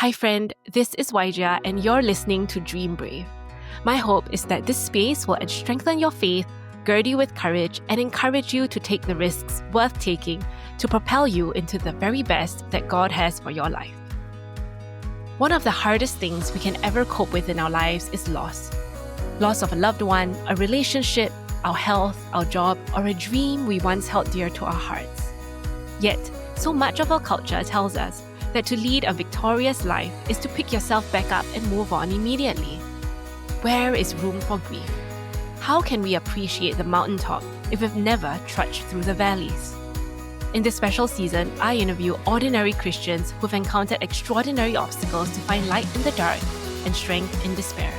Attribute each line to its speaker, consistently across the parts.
Speaker 1: Hi friend, this is Waija and you're listening to Dream Brave. My hope is that this space will strengthen your faith, gird you with courage, and encourage you to take the risks worth taking to propel you into the very best that God has for your life. One of the hardest things we can ever cope with in our lives is loss. Loss of a loved one, a relationship, our health, our job, or a dream we once held dear to our hearts. Yet, so much of our culture tells us that to lead a victorious life is to pick yourself back up and move on immediately. Where is room for grief? How can we appreciate the mountaintop if we've never trudged through the valleys? In this special season, I interview ordinary Christians who've encountered extraordinary obstacles to find light in the dark and strength in despair.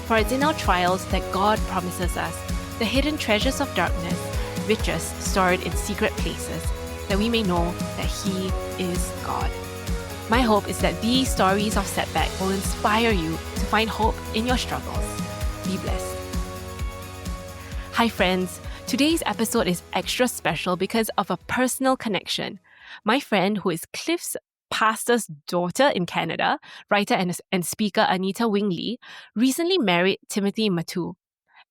Speaker 1: For it's in our trials that God promises us the hidden treasures of darkness, riches stored in secret places, that we may know that He is God. My hope is that these stories of setback will inspire you to find hope in your struggles. Be blessed. Hi friends, today's episode is extra special because of a personal connection. My friend, who is Cliff's pastor's daughter in Canada, writer and speaker Anita recently married Tim Muttoo.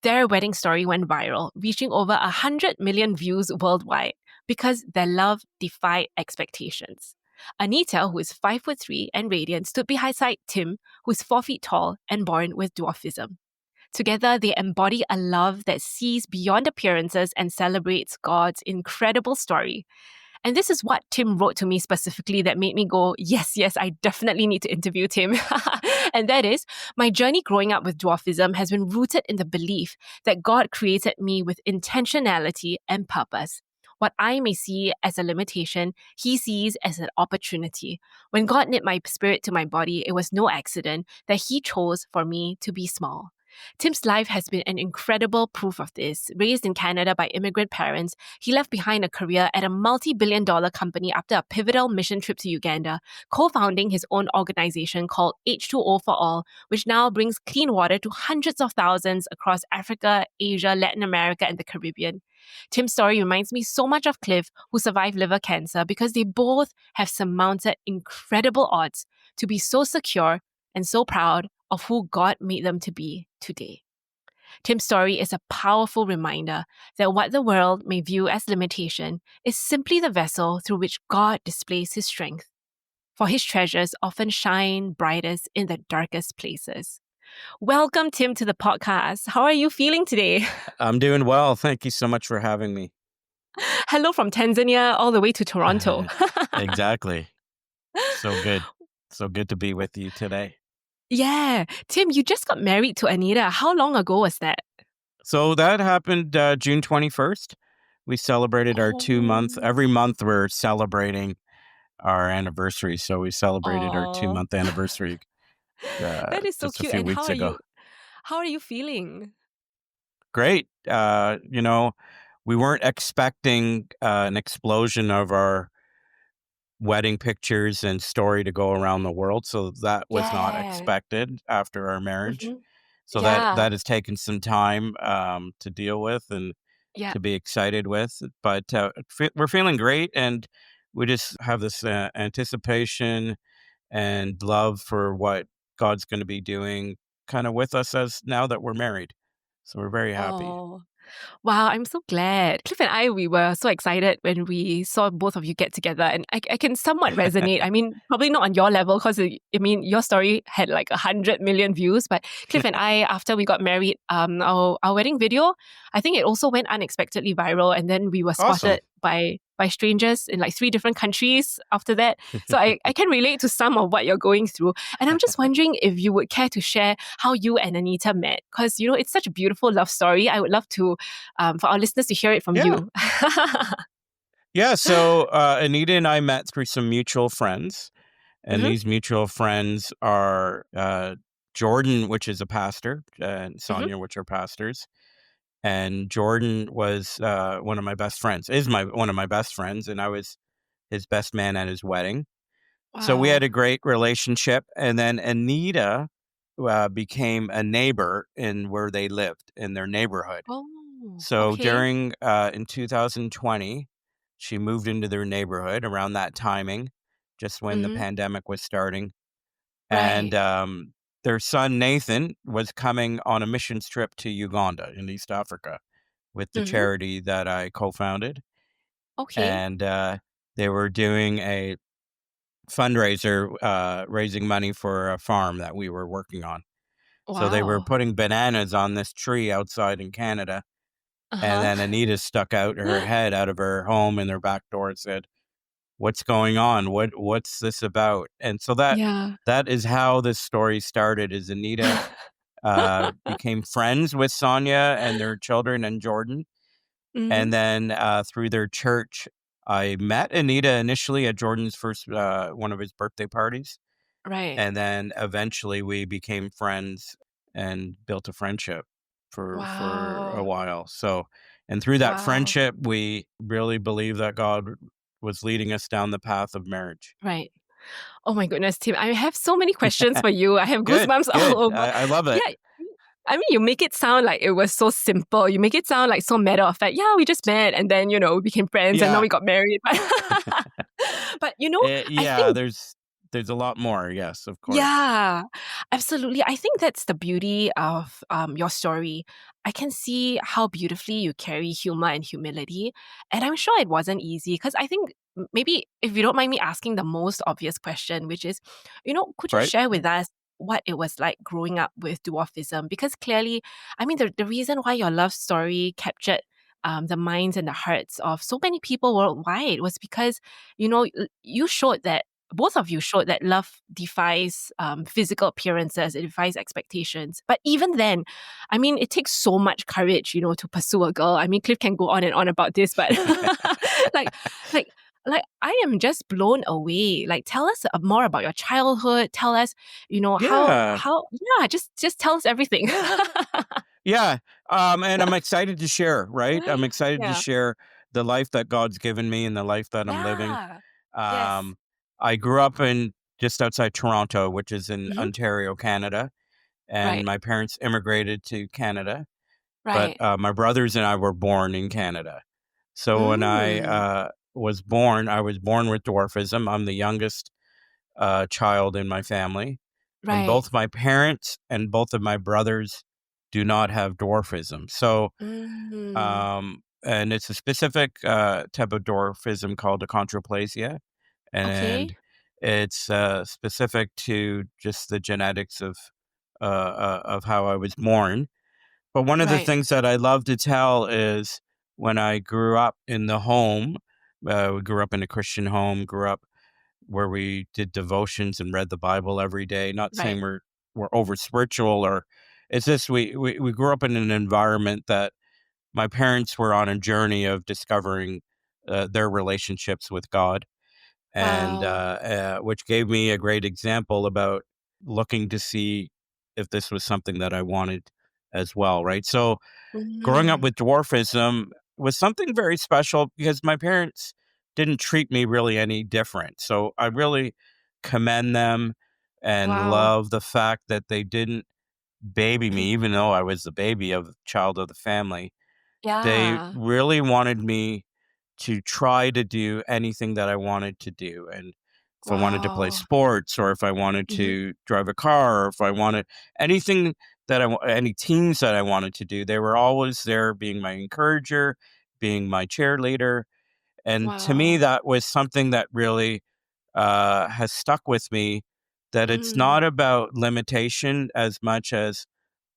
Speaker 1: Their wedding story went viral, reaching over 100 million views worldwide because their love defied expectations. Anita, who is 5'3" and radiant, stood beside Tim, who is 4 feet tall and born with dwarfism. Together, they embody a love that sees beyond appearances and celebrates God's incredible story. And this is what Tim wrote to me specifically that made me go, yes, I definitely need to interview Tim. And that is, my journey growing up with dwarfism has been rooted in the belief that God created me with intentionality and purpose. What I may see as a limitation, He sees as an opportunity. When God knit my spirit to my body, it was no accident that He chose for me to be small. Tim's life has been an incredible proof of this. Raised in Canada by immigrant parents, he left behind a career at a multi-billion-dollar company after a pivotal mission trip to Uganda, co-founding his own organization called H2O for All, which now brings clean water to hundreds of thousands across Africa, Asia, Latin America, and the Caribbean. Tim's story reminds me so much of Cliff, who survived liver cancer, because they both have surmounted incredible odds to be so secure and so proud of who God made them to be today. Tim's story is a powerful reminder that what the world may view as limitation is simply the vessel through which God displays His strength. For His treasures often shine brightest in the darkest places. Welcome, Tim, to the podcast. How are you feeling today?
Speaker 2: I'm doing well. Thank you so much for having me.
Speaker 1: Hello from Tanzania all the way to Toronto.
Speaker 2: Exactly. So good. So good to be with you today.
Speaker 1: Yeah. Tim, you just got married to Anita. How long ago was that?
Speaker 2: So that happened June 21st. We celebrated our 2-month. Every month we're celebrating our anniversary. So we celebrated our 2-month anniversary
Speaker 1: that is so
Speaker 2: just
Speaker 1: cute.
Speaker 2: a few
Speaker 1: And
Speaker 2: weeks ago.
Speaker 1: How are you feeling?
Speaker 2: Great. We weren't expecting an explosion of our wedding pictures and story to go around the world. So that was not expected after our marriage.
Speaker 1: Mm-hmm.
Speaker 2: So that has taken some time to deal with and to be excited with. But we're feeling great, and we just have this anticipation and love for what God's going to be doing kind of with us as now that we're married. So we're very happy.
Speaker 1: Oh. Wow, I'm so glad. Cliff and I, we were so excited when we saw both of you get together. And I can somewhat resonate. I mean, probably not on your level because, your story had like 100 million views. But Cliff and I, after we got married, our wedding video, I think it also went unexpectedly viral. And then we were spotted by strangers in like 3 different countries after that. So I can relate to some of what you're going through. And I'm just wondering if you would care to share how you and Anita met. Because, it's such a beautiful love story. I would love to, for our listeners to hear it from you.
Speaker 2: Yeah, so Anita and I met through some mutual friends. And these mutual friends are Jordan, which is a pastor, and Sonia, which are pastors. And Jordan was one of my best friends, one of my best friends, and I was his best man at his wedding. Wow. So we had a great relationship. And then Anita became a neighbor in where they lived, in their neighborhood.
Speaker 1: Oh,
Speaker 2: so during, in 2020, she moved into their neighborhood around that timing, just when the pandemic was starting. And
Speaker 1: Right.
Speaker 2: their son Nathan was coming on a missions trip to Uganda in East Africa with the
Speaker 1: Mhm.
Speaker 2: charity that I co-founded,
Speaker 1: Okay.
Speaker 2: and they were doing a fundraiser, raising money for a farm that we were working on. So they were
Speaker 1: Wow.
Speaker 2: putting bananas on this tree outside in Canada, and
Speaker 1: Uh-huh.
Speaker 2: then Anita stuck out her head out of her home in their back door and said, "What's going on? What's this about?" And so
Speaker 1: Yeah.
Speaker 2: that is how this story started. Is Anita became friends with Sonia and their children and Jordan, and
Speaker 1: Mhm.
Speaker 2: then through their church, I met Anita initially at Jordan's first one of his birthday parties,
Speaker 1: Right.
Speaker 2: and then eventually we became friends and built a friendship for a
Speaker 1: Wow.
Speaker 2: while. So, and through that
Speaker 1: Wow.
Speaker 2: friendship, we really believe that God was leading us down the path of marriage.
Speaker 1: Right. Oh my goodness, Tim, I have so many questions for you. I have
Speaker 2: Good,
Speaker 1: goosebumps all
Speaker 2: good.
Speaker 1: over.
Speaker 2: I love it.
Speaker 1: Yeah, I mean, you make it sound like it was so simple. You make it sound like so matter of fact. Yeah, we just met and then, we became friends and now
Speaker 2: Yeah,
Speaker 1: we got married. But, I
Speaker 2: yeah.
Speaker 1: think
Speaker 2: There's a lot more. Yes, of course.
Speaker 1: yeah, absolutely. I think that's the beauty of your story. I can see how beautifully you carry humor and humility. And I'm sure it wasn't easy because I think maybe if you don't mind me asking the most obvious question, which is, could you
Speaker 2: Right.
Speaker 1: share with us what it was like growing up with dwarfism? Because clearly, I mean, the reason why your love story captured the minds and the hearts of so many people worldwide was because, you showed that both of you showed that love defies physical appearances, it defies expectations. But even then, I mean, it takes so much courage, to pursue a girl. I mean, Cliff can go on and on about this, but like, like, I am just blown away. Like, tell us more about your childhood. Tell us,
Speaker 2: Yeah.
Speaker 1: yeah, just tell us everything.
Speaker 2: Yeah, and I'm excited to share, right? I'm excited to
Speaker 1: Yeah.
Speaker 2: share the life that God's given me and the life that I'm living.
Speaker 1: Yeah. Yes.
Speaker 2: Um, I grew up in just outside Toronto, which is in
Speaker 1: Hmm.
Speaker 2: Ontario, Canada, and
Speaker 1: Right.
Speaker 2: my parents immigrated to Canada, but
Speaker 1: Right.
Speaker 2: my brothers and I were born in Canada. So when I
Speaker 1: Mm.
Speaker 2: I was born with dwarfism. I'm the youngest child in my family, and
Speaker 1: Right.
Speaker 2: both my parents and both of my brothers do not have dwarfism. So,
Speaker 1: Mm.
Speaker 2: and it's a specific type of dwarfism called achondroplasia, and
Speaker 1: Okay.
Speaker 2: it's specific to just the genetics of how I was born. But one of the
Speaker 1: Right.
Speaker 2: things that I love to tell is when I grew up in the home, we grew up in a Christian home, grew up where we did devotions and read the Bible every day. Not
Speaker 1: Right.
Speaker 2: saying we're over spiritual, or it's just we grew up in an environment that my parents were on a journey of discovering their relationships with God, and
Speaker 1: Wow.
Speaker 2: which gave me a great example about looking to see if this was something that I wanted as well. Right. So growing up
Speaker 1: Mm.
Speaker 2: with dwarfism was something very special because my parents didn't treat me really any different. So I really commend them and
Speaker 1: Wow.
Speaker 2: love the fact that they didn't baby me, even though I was the baby of child of the family. They
Speaker 1: Yeah.
Speaker 2: really wanted me to try to do anything that I wanted to do. And if I wanted to play
Speaker 1: Wow.
Speaker 2: sports, or if I wanted
Speaker 1: Mhm.
Speaker 2: to drive a car, or if I wanted anything any teams that I wanted to do, they were always there being my encourager, being my cheerleader. And to me,
Speaker 1: Wow.
Speaker 2: that was something that really has stuck with me, that it's
Speaker 1: Mm.
Speaker 2: not about limitation as much as,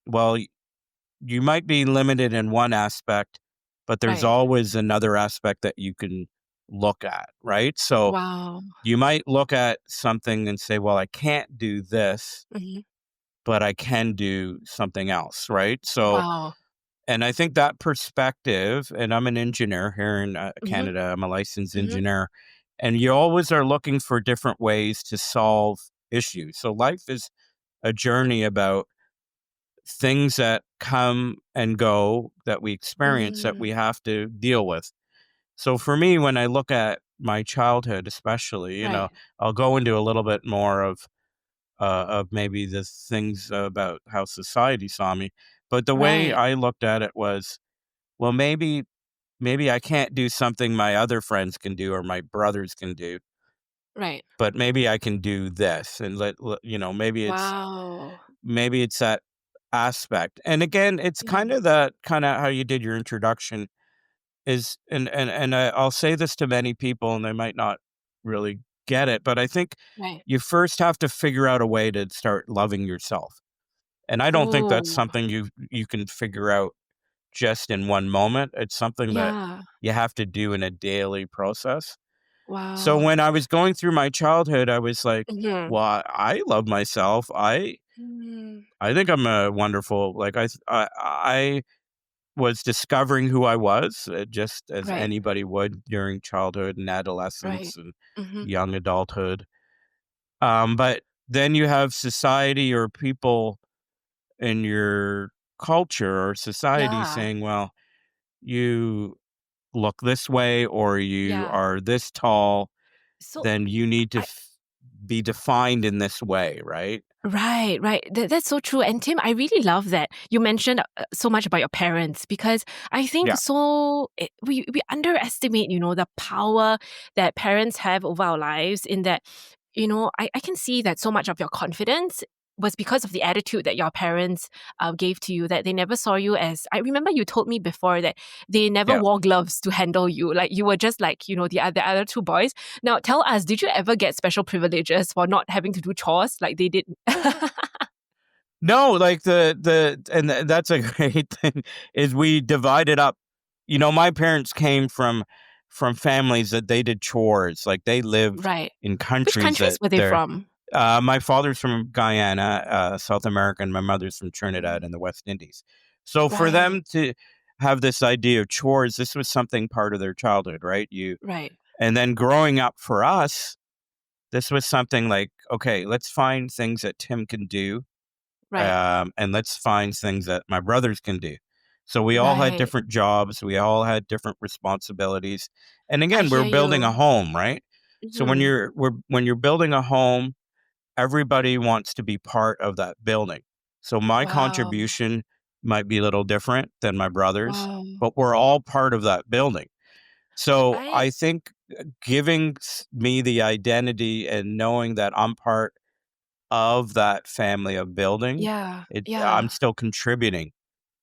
Speaker 2: well, you might be limited in one aspect, but there's
Speaker 1: Right.
Speaker 2: always another aspect that you can look at, right? So
Speaker 1: Wow.
Speaker 2: you might look at something and say, well, I can't do this,
Speaker 1: Mhm.
Speaker 2: but I can do something else, right? So,
Speaker 1: Wow.
Speaker 2: and I think that perspective, and I'm an engineer here in
Speaker 1: Mhm.
Speaker 2: Canada, I'm a licensed
Speaker 1: Mhm.
Speaker 2: engineer, and you always are looking for different ways to solve issues. So life is a journey about things that come and go, that we experience, that
Speaker 1: Mm.
Speaker 2: we have to deal with. So for me, when I look at my childhood, especially,
Speaker 1: Right.
Speaker 2: I'll go into a little bit more of maybe the things about how society saw me. But the way
Speaker 1: Right.
Speaker 2: I looked at it was, well, maybe I can't do something my other friends can do or my brothers can do,
Speaker 1: Right.
Speaker 2: but maybe I can do this, and
Speaker 1: Wow.
Speaker 2: maybe it's that aspect. And again, it's
Speaker 1: Mm.
Speaker 2: kind of how you did your introduction is, I'll say this to many people, and they might not really get it, but I think
Speaker 1: Right.
Speaker 2: you first have to figure out a way to start loving yourself. And I don't think that's
Speaker 1: Oh,
Speaker 2: something you can figure out just in one moment. It's something that
Speaker 1: yeah.
Speaker 2: you have to do in a daily process. So
Speaker 1: Wow.
Speaker 2: when I was going through my childhood, I was like,
Speaker 1: Mhm.
Speaker 2: "Well, I love myself.
Speaker 1: Mm.
Speaker 2: I think I'm a wonderful, like, I was discovering who I was, just as
Speaker 1: Right.
Speaker 2: anybody would during childhood and
Speaker 1: Right.
Speaker 2: adolescence and
Speaker 1: Mhm.
Speaker 2: young adulthood." But then you have society or people in your culture or society
Speaker 1: Yeah.
Speaker 2: saying, "Well, you look this way or you
Speaker 1: Yeah.
Speaker 2: are this tall,
Speaker 1: So
Speaker 2: then you need to
Speaker 1: I
Speaker 2: be defined in this way," right?
Speaker 1: Right, right. That's so true. And Tim, I really love that you mentioned so much about your parents because I think
Speaker 2: Yeah,
Speaker 1: we underestimate, the power that parents have over our lives in that, I can see that so much of your confidence was because of the attitude that your parents gave to you, that they never saw you as, I remember you told me before that they never
Speaker 2: yeah.
Speaker 1: wore gloves to handle you. Like you were just like, the other two boys. Now, tell us, did you ever get special privileges for not having to do chores like they did?
Speaker 2: No, like that's a great thing is we divided up. My parents came from families that they did chores. Like they lived
Speaker 1: Right.
Speaker 2: in
Speaker 1: Which
Speaker 2: countries
Speaker 1: countries
Speaker 2: that
Speaker 1: were they
Speaker 2: they're
Speaker 1: from?
Speaker 2: my father's from Guyana, South America, and my mother's from Trinidad
Speaker 1: Mm.
Speaker 2: and the West Indies. So for
Speaker 1: Right,
Speaker 2: them to have this idea of chores, this was something part of their childhood, right?
Speaker 1: right,
Speaker 2: And then growing up for us, this was something like, okay, let's find things that Tim can do,
Speaker 1: right,
Speaker 2: and let's find things that my brothers can do. So we all had
Speaker 1: right.
Speaker 2: different jobs, we all had different responsibilities, and
Speaker 1: I
Speaker 2: again, we're
Speaker 1: hear
Speaker 2: building a
Speaker 1: you.
Speaker 2: home, right? So
Speaker 1: Mhm.
Speaker 2: when you're building a home, everybody wants to be part of that building. So my
Speaker 1: Wow,
Speaker 2: contribution might be a little different than my brother's,
Speaker 1: wow.
Speaker 2: but we're all part of that building. So
Speaker 1: I
Speaker 2: I think giving me the identity and knowing that I'm part of that family of building,
Speaker 1: Yeah,
Speaker 2: I'm
Speaker 1: yeah.
Speaker 2: still contributing,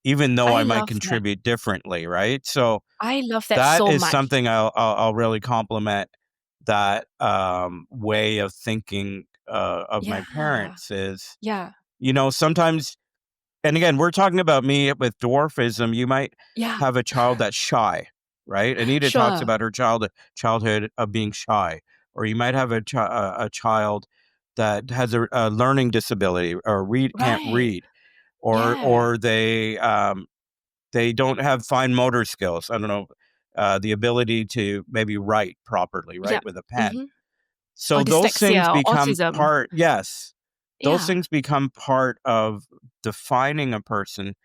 Speaker 2: even though
Speaker 1: I
Speaker 2: I might
Speaker 1: love that.
Speaker 2: contribute differently, right? So
Speaker 1: I love that
Speaker 2: that
Speaker 1: so
Speaker 2: is
Speaker 1: much.
Speaker 2: something I'll really compliment that way of thinking of my
Speaker 1: Yeah,
Speaker 2: parents is,
Speaker 1: yeah,
Speaker 2: sometimes, and again, we're talking about me with dwarfism. You might
Speaker 1: yeah.
Speaker 2: have a child that's shy, right? Anita talks
Speaker 1: Sure.
Speaker 2: about her childhood of being shy, or you might have a child that has a learning disability or can't
Speaker 1: Right.
Speaker 2: read, or
Speaker 1: Yeah,
Speaker 2: they don't have fine motor skills. I don't know, the ability to maybe write properly,
Speaker 1: yeah.
Speaker 2: right, with a pen.
Speaker 1: Mhm. Or
Speaker 2: So those things
Speaker 1: dyslexia or
Speaker 2: become
Speaker 1: autism.
Speaker 2: part, yes, those
Speaker 1: Yeah,
Speaker 2: things become part of defining a person,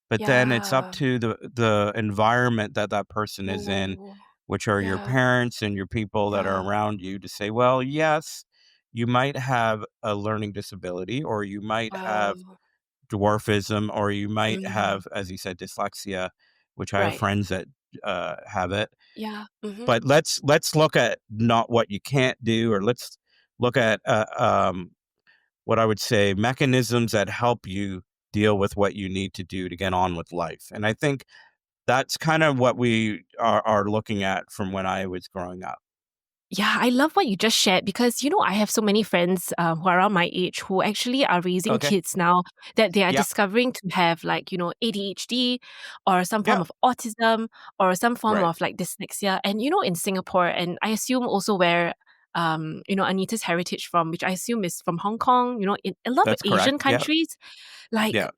Speaker 2: but then it's up
Speaker 1: yeah.
Speaker 2: to the environment that that person is in,
Speaker 1: Oh,
Speaker 2: which are your
Speaker 1: yeah,
Speaker 2: parents and your people that are
Speaker 1: yeah.
Speaker 2: around you, to say, well, yes, you might have a learning disability, or you might have
Speaker 1: Wow.
Speaker 2: dwarfism, or you might
Speaker 1: Mm,
Speaker 2: have, as you said, dyslexia, which I have
Speaker 1: right.
Speaker 2: friends that have it.
Speaker 1: Yeah. Mhm.
Speaker 2: But let's look at not what you can't do, or let's look at what I would say mechanisms that help you deal with what you need to do to get on with life. And I think that's kind of what we are looking at from when I was growing up.
Speaker 1: Yeah, I love what you just shared because, I have so many friends who are around my age who actually are raising
Speaker 2: Okay.
Speaker 1: kids now that they are
Speaker 2: Yeah.
Speaker 1: discovering to have like, ADHD or some form
Speaker 2: Yeah.
Speaker 1: of autism or some form
Speaker 2: Right.
Speaker 1: of like dyslexia. And, in Singapore, and I assume also where, Anita's heritage from, which I assume is from Hong Kong, in a lot of
Speaker 2: That's correct.
Speaker 1: Asian
Speaker 2: Yeah.
Speaker 1: countries, like,
Speaker 2: Yeah.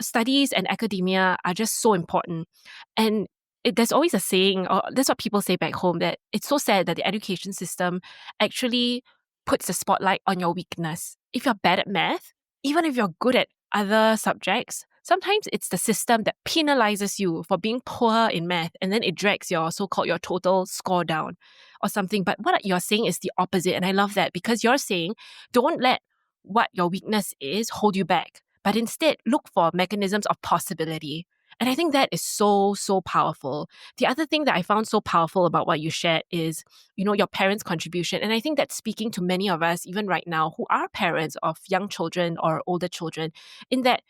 Speaker 1: studies and academia are just so important. And there's always a saying, or that's what people say back home, that it's so sad that the education system actually puts the spotlight on your weakness. If you're bad at math, even if you're good at other subjects, sometimes it's the system that penalizes you for being poor in math, and then it drags your so-called your total score down or something. But what you're saying is the opposite. And I love that because you're saying don't let what your weakness is hold you back, but instead look for mechanisms of possibility. And I think that is so, so powerful. The other thing that I found so powerful about what you shared is, your parents' contribution. And I think that's speaking to many of us, even right now, who are parents of young children or older children, in that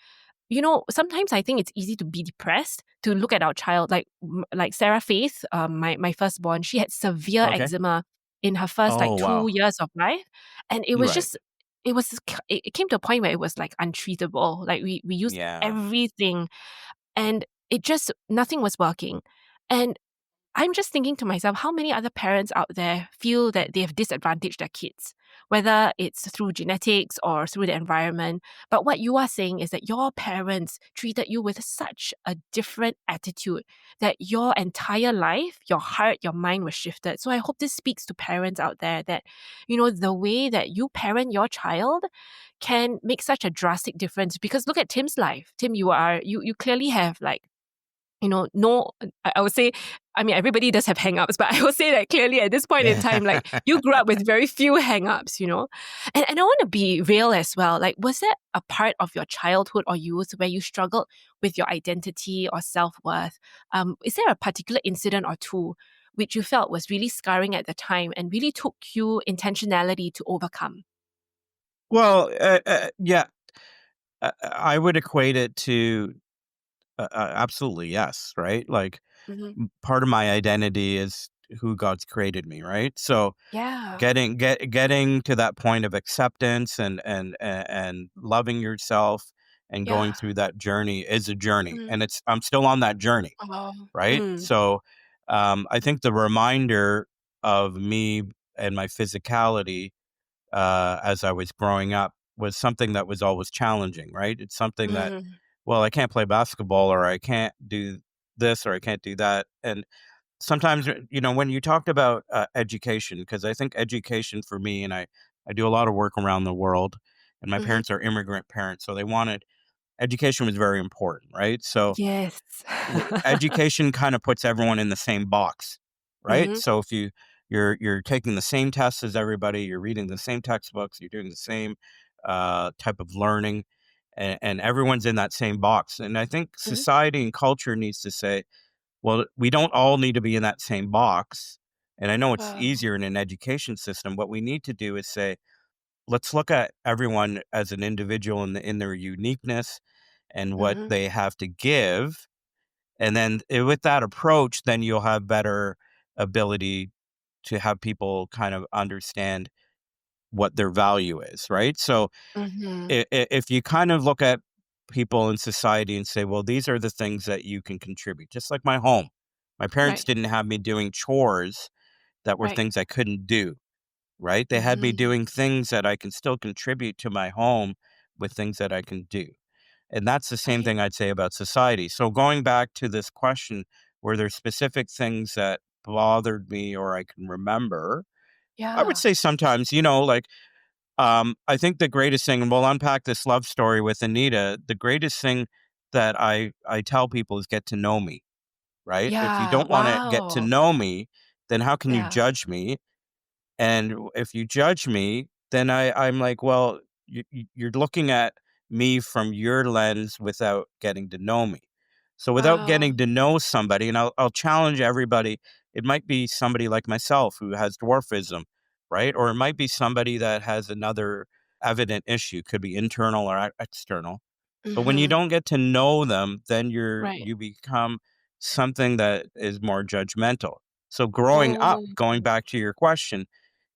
Speaker 1: sometimes I think it's easy to be depressed, to look at our child, like Sarah Faith, my firstborn. She had severe
Speaker 2: Okay.
Speaker 1: eczema in her first like
Speaker 2: Oh, wow.
Speaker 1: 2 years of life, and it was
Speaker 2: Right.
Speaker 1: just it came to a point where it was like untreatable. Like we used
Speaker 2: Yeah.
Speaker 1: everything, and it just nothing was working, and I'm just thinking to myself, how many other parents out there feel that they have disadvantaged their kids, whether it's through genetics or through the environment. But what you are saying is that your parents treated you with such a different attitude that your entire life, your heart, your mind was shifted. So I hope this speaks to parents out there that, the way that you parent your child can make such a drastic difference. Because look at Tim's life. Tim, you clearly have like no, I would say, I mean, everybody does have hang-ups, but I would say that clearly at this point in time, like you grew up with very few hang-ups. And I want to be real as well. Like, was there a part of your childhood or youth where you struggled with your identity or self-worth? Is there a particular incident or two which you felt was really scarring at the time and really took you intentionality to overcome?
Speaker 2: Well, yeah, I would equate it to absolutely yes, right? Like
Speaker 1: Hmm.
Speaker 2: part of my identity is who God's created me, right? So
Speaker 1: Yeah.
Speaker 2: getting to that point of acceptance and loving yourself and going
Speaker 1: Yeah.
Speaker 2: through that journey is a journey,
Speaker 1: Mm.
Speaker 2: and I'm still on that journey,
Speaker 1: Oh.
Speaker 2: right?
Speaker 1: Mm.
Speaker 2: So I think the reminder of me and my physicality as I was growing up was something that was always challenging, right? It's something that,
Speaker 1: Mm.
Speaker 2: well, I can't play basketball or I can't do this or I can't do that. And sometimes, when you talked about education, because I think education for me, and I do a lot of work around the world, and my
Speaker 1: Mhm.
Speaker 2: parents are immigrant parents. So they wanted education was very important, right? So
Speaker 1: Yes.
Speaker 2: education kind of puts everyone in the same box, right?
Speaker 1: Mhm.
Speaker 2: So if you're taking the same tests as everybody, you're reading the same textbooks, you're doing the same type of learning, and everyone's in that same box. And I think
Speaker 1: Mhm.
Speaker 2: society and culture needs to say, well, we don't all need to be in that same box. And I know it's
Speaker 1: Wow.
Speaker 2: easier in an education system. What we need to do is say, let's look at everyone as an individual in their uniqueness and what
Speaker 1: Mhm.
Speaker 2: they have to give, and then with that approach, then you'll have better ability to have people kind of understand what their value is, right? So
Speaker 1: Mhm.
Speaker 2: if you kind of look at people in society and say, well, these are the things that you can contribute, just like my home. My parents
Speaker 1: Right.
Speaker 2: didn't have me doing chores that were
Speaker 1: Right.
Speaker 2: things I couldn't do, right? They had me
Speaker 1: Mhm.
Speaker 2: doing things that I can still contribute to my home with things that I can do. And that's the same
Speaker 1: Right.
Speaker 2: thing I'd say about society. So going back to this question, were there specific things that bothered me or I can remember? I would
Speaker 1: Yeah.
Speaker 2: say sometimes, like I think the greatest thing, and we'll unpack this love story with Anita. The greatest thing that I tell people is get to know me, right? If you
Speaker 1: Yeah.
Speaker 2: don't want to get to
Speaker 1: Wow.
Speaker 2: know me, then how can you
Speaker 1: Yeah.
Speaker 2: judge me? And if you judge me, then I'm like, well, you're looking at me from your lens without getting to know me. So without
Speaker 1: Wow.
Speaker 2: getting to know somebody, and I'll challenge everybody, it might be somebody like myself who has dwarfism, right? Or it might be somebody that has another evident issue, could be internal or external. But when you
Speaker 1: Mhm.
Speaker 2: don't get to know them, then
Speaker 1: Right.
Speaker 2: you become something that is more judgmental. So growing up,
Speaker 1: Oh.
Speaker 2: going back to your question,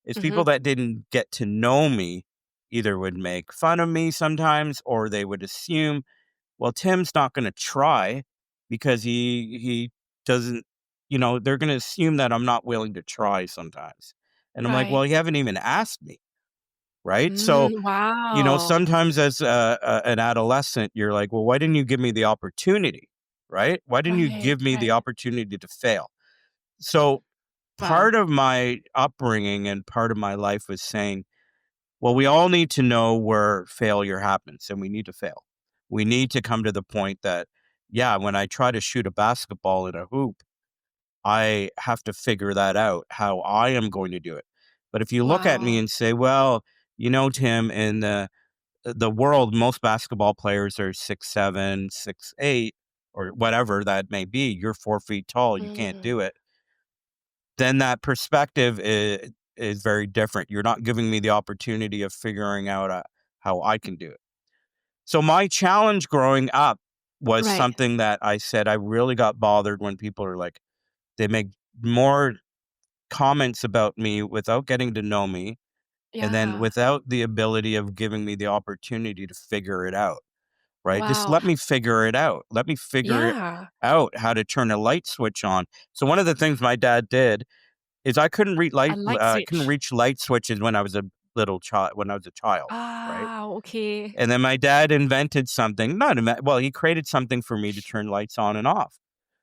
Speaker 2: is people
Speaker 1: Mhm.
Speaker 2: that didn't get to know me either would make fun of me sometimes or they would assume, well, Tim's not going to try because he doesn't, they're going to assume that I'm not willing to try sometimes. And I'm like,
Speaker 1: Right.
Speaker 2: well, you haven't even asked me, right? So,
Speaker 1: Wow.
Speaker 2: sometimes as an adolescent, you're like, well, why didn't you give me the opportunity, right? Why didn't you
Speaker 1: Right.
Speaker 2: give me the
Speaker 1: Right.
Speaker 2: opportunity to fail? So
Speaker 1: Wow.
Speaker 2: part of my upbringing and part of my life was saying, well, we all need to know where failure happens and we need to fail. We need to come to the point that, yeah, when I try to shoot a basketball in a hoop, I have to figure that out, how I am going to do it. But if you look at me
Speaker 1: Wow.
Speaker 2: and say, well, Tim, in the world, most basketball players are 6'7", 6'8", or whatever that may be, you're 4 feet tall, you can't
Speaker 1: Mm.
Speaker 2: do it, then that perspective is very different. You're not giving me the opportunity of figuring out how I can do it. So my challenge growing up was
Speaker 1: Right.
Speaker 2: something that I said I really got bothered when people are like, they make more comments about me without getting to know me, and then
Speaker 1: Yeah.
Speaker 2: without the ability of giving me the opportunity to figure it out, right? Just
Speaker 1: Wow.
Speaker 2: let me figure it out. Let me figure it
Speaker 1: Yeah.
Speaker 2: out how to turn a light switch on. So one of the things my dad did is
Speaker 1: A light
Speaker 2: I couldn't
Speaker 1: switch.
Speaker 2: reach light switches when I was a little child, right?
Speaker 1: Ah, okay.
Speaker 2: And then my dad invented something, well, he created something for me to turn lights on and off.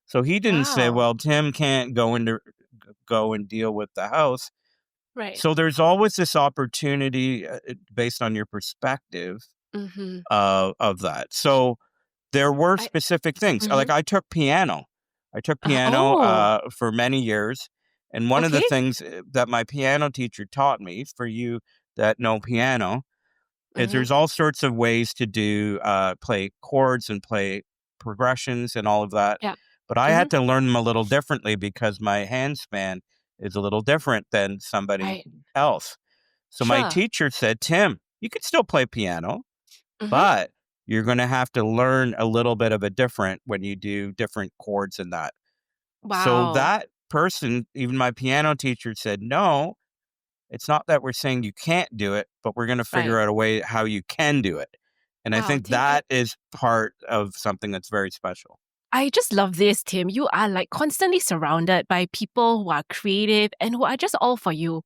Speaker 2: So he didn't say,
Speaker 1: Wow.
Speaker 2: well, Tim can't go and deal with the house.
Speaker 1: Right.
Speaker 2: So there's always this opportunity based on your perspective
Speaker 1: Mm-hmm.
Speaker 2: of that. So there were
Speaker 1: I
Speaker 2: specific things.
Speaker 1: mm-hmm.
Speaker 2: Like I took piano. I took piano
Speaker 1: Oh,
Speaker 2: for many years. And one of the
Speaker 1: okay.
Speaker 2: things that my piano teacher taught me, for you that know piano, is
Speaker 1: Mm-hmm.
Speaker 2: there's all sorts of ways to do play chords and play progressions and all of that.
Speaker 1: Yeah.
Speaker 2: But I
Speaker 1: Mm-hmm.
Speaker 2: had to learn them a little differently because my hand span is a little different than somebody
Speaker 1: Right.
Speaker 2: else. So my
Speaker 1: Sure.
Speaker 2: teacher said, Tim, you can still play piano,
Speaker 1: Mm-hmm.
Speaker 2: but you're going to have to learn a little bit of a different when you do different chords and that. So
Speaker 1: Wow.
Speaker 2: that person, even my piano teacher, said, no, it's not that we're saying you can't do it, but we're going to figure
Speaker 1: Right.
Speaker 2: out a way how you can do it. And I
Speaker 1: Wow,
Speaker 2: think
Speaker 1: Tim, I
Speaker 2: that is part of something that's very special.
Speaker 1: I just love this, Tim. You are like constantly surrounded by people who are creative and who are just all for you.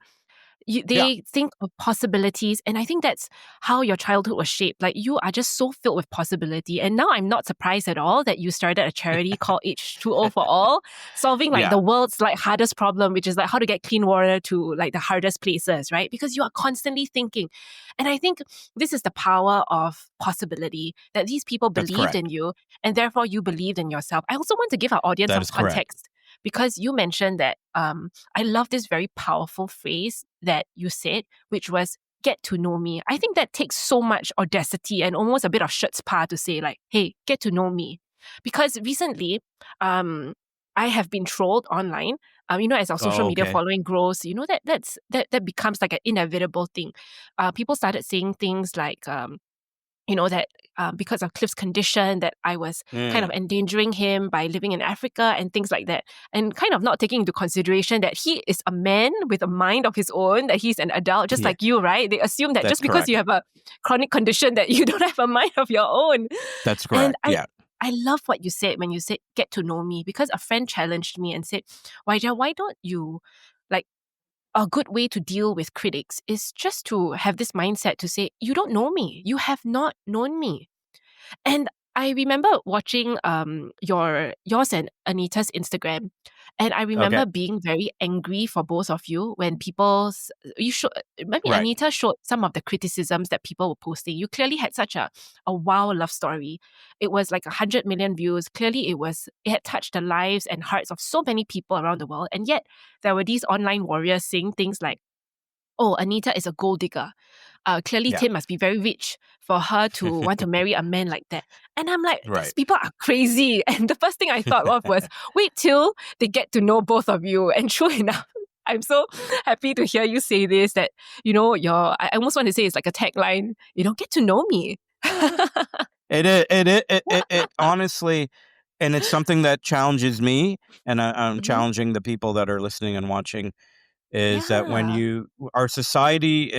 Speaker 2: Yeah.
Speaker 1: They think of possibilities, and I think that's how your childhood was shaped. Like you are just so filled with possibility, and now I'm not surprised at all that you started a charity called H2O for All, solving like
Speaker 2: Yeah,
Speaker 1: the world's like hardest problem, which is like how to get clean water to like the hardest places, right? Because you are constantly thinking, and I think this is the power of possibility that these people
Speaker 2: that's
Speaker 1: believed in
Speaker 2: correct.
Speaker 1: you, and therefore you believed in yourself. I also want to give our audience
Speaker 2: That
Speaker 1: some
Speaker 2: is correct.
Speaker 1: context because you mentioned that I love this very powerful phrase that you said, which was get to know me. I think that takes so much audacity and almost a bit of schutzpah to say, like, hey, get to know me. Because recently, um, I have been trolled online. As our social
Speaker 2: Oh,
Speaker 1: media
Speaker 2: okay.
Speaker 1: following grows, that becomes like an inevitable thing. People started saying things like, that because of Cliff's condition, that I was kind of
Speaker 2: Mm,
Speaker 1: endangering him by living in Africa and things like that, and kind of not taking into consideration that he is a man with a mind of his own, that he's an adult, just
Speaker 2: yeah,
Speaker 1: like you, right? They assume that
Speaker 2: that's
Speaker 1: just because you
Speaker 2: correct.
Speaker 1: have a chronic condition that you don't have a mind of your own.
Speaker 2: That's
Speaker 1: And
Speaker 2: correct.
Speaker 1: I
Speaker 2: Yeah.
Speaker 1: I love what you said when you said get to know me, because a friend challenged me and said, Waija, why don't you like a good way to deal with critics is just to have this mindset to say, you don't know me. You have not known me. And I remember watching yours and Anita's Instagram, and I
Speaker 2: Okay.
Speaker 1: remember being very angry for both of you when you showed maybe
Speaker 2: Right.
Speaker 1: Anita showed some of the criticisms that people were posting. You clearly had such a wow love story. It was like 100 million views. Clearly it had touched the lives and hearts of so many people around the world. And yet there were these online warriors saying things like, oh, Anita is a gold digger. Clearly,
Speaker 2: Yeah.
Speaker 1: Tim must be very rich for her to want to marry a man like that. And I'm like, these
Speaker 2: Right.
Speaker 1: people are crazy. And the first thing I thought of was, wait till they get to know both of you. And sure enough, I'm so happy to hear you say this, that, I almost want to say it's like a tagline, get to know me.
Speaker 2: It honestly, and it's something that challenges me, and I'm
Speaker 1: Mhm.
Speaker 2: challenging the people that are listening and watching, is that
Speaker 1: Yeah.
Speaker 2: our society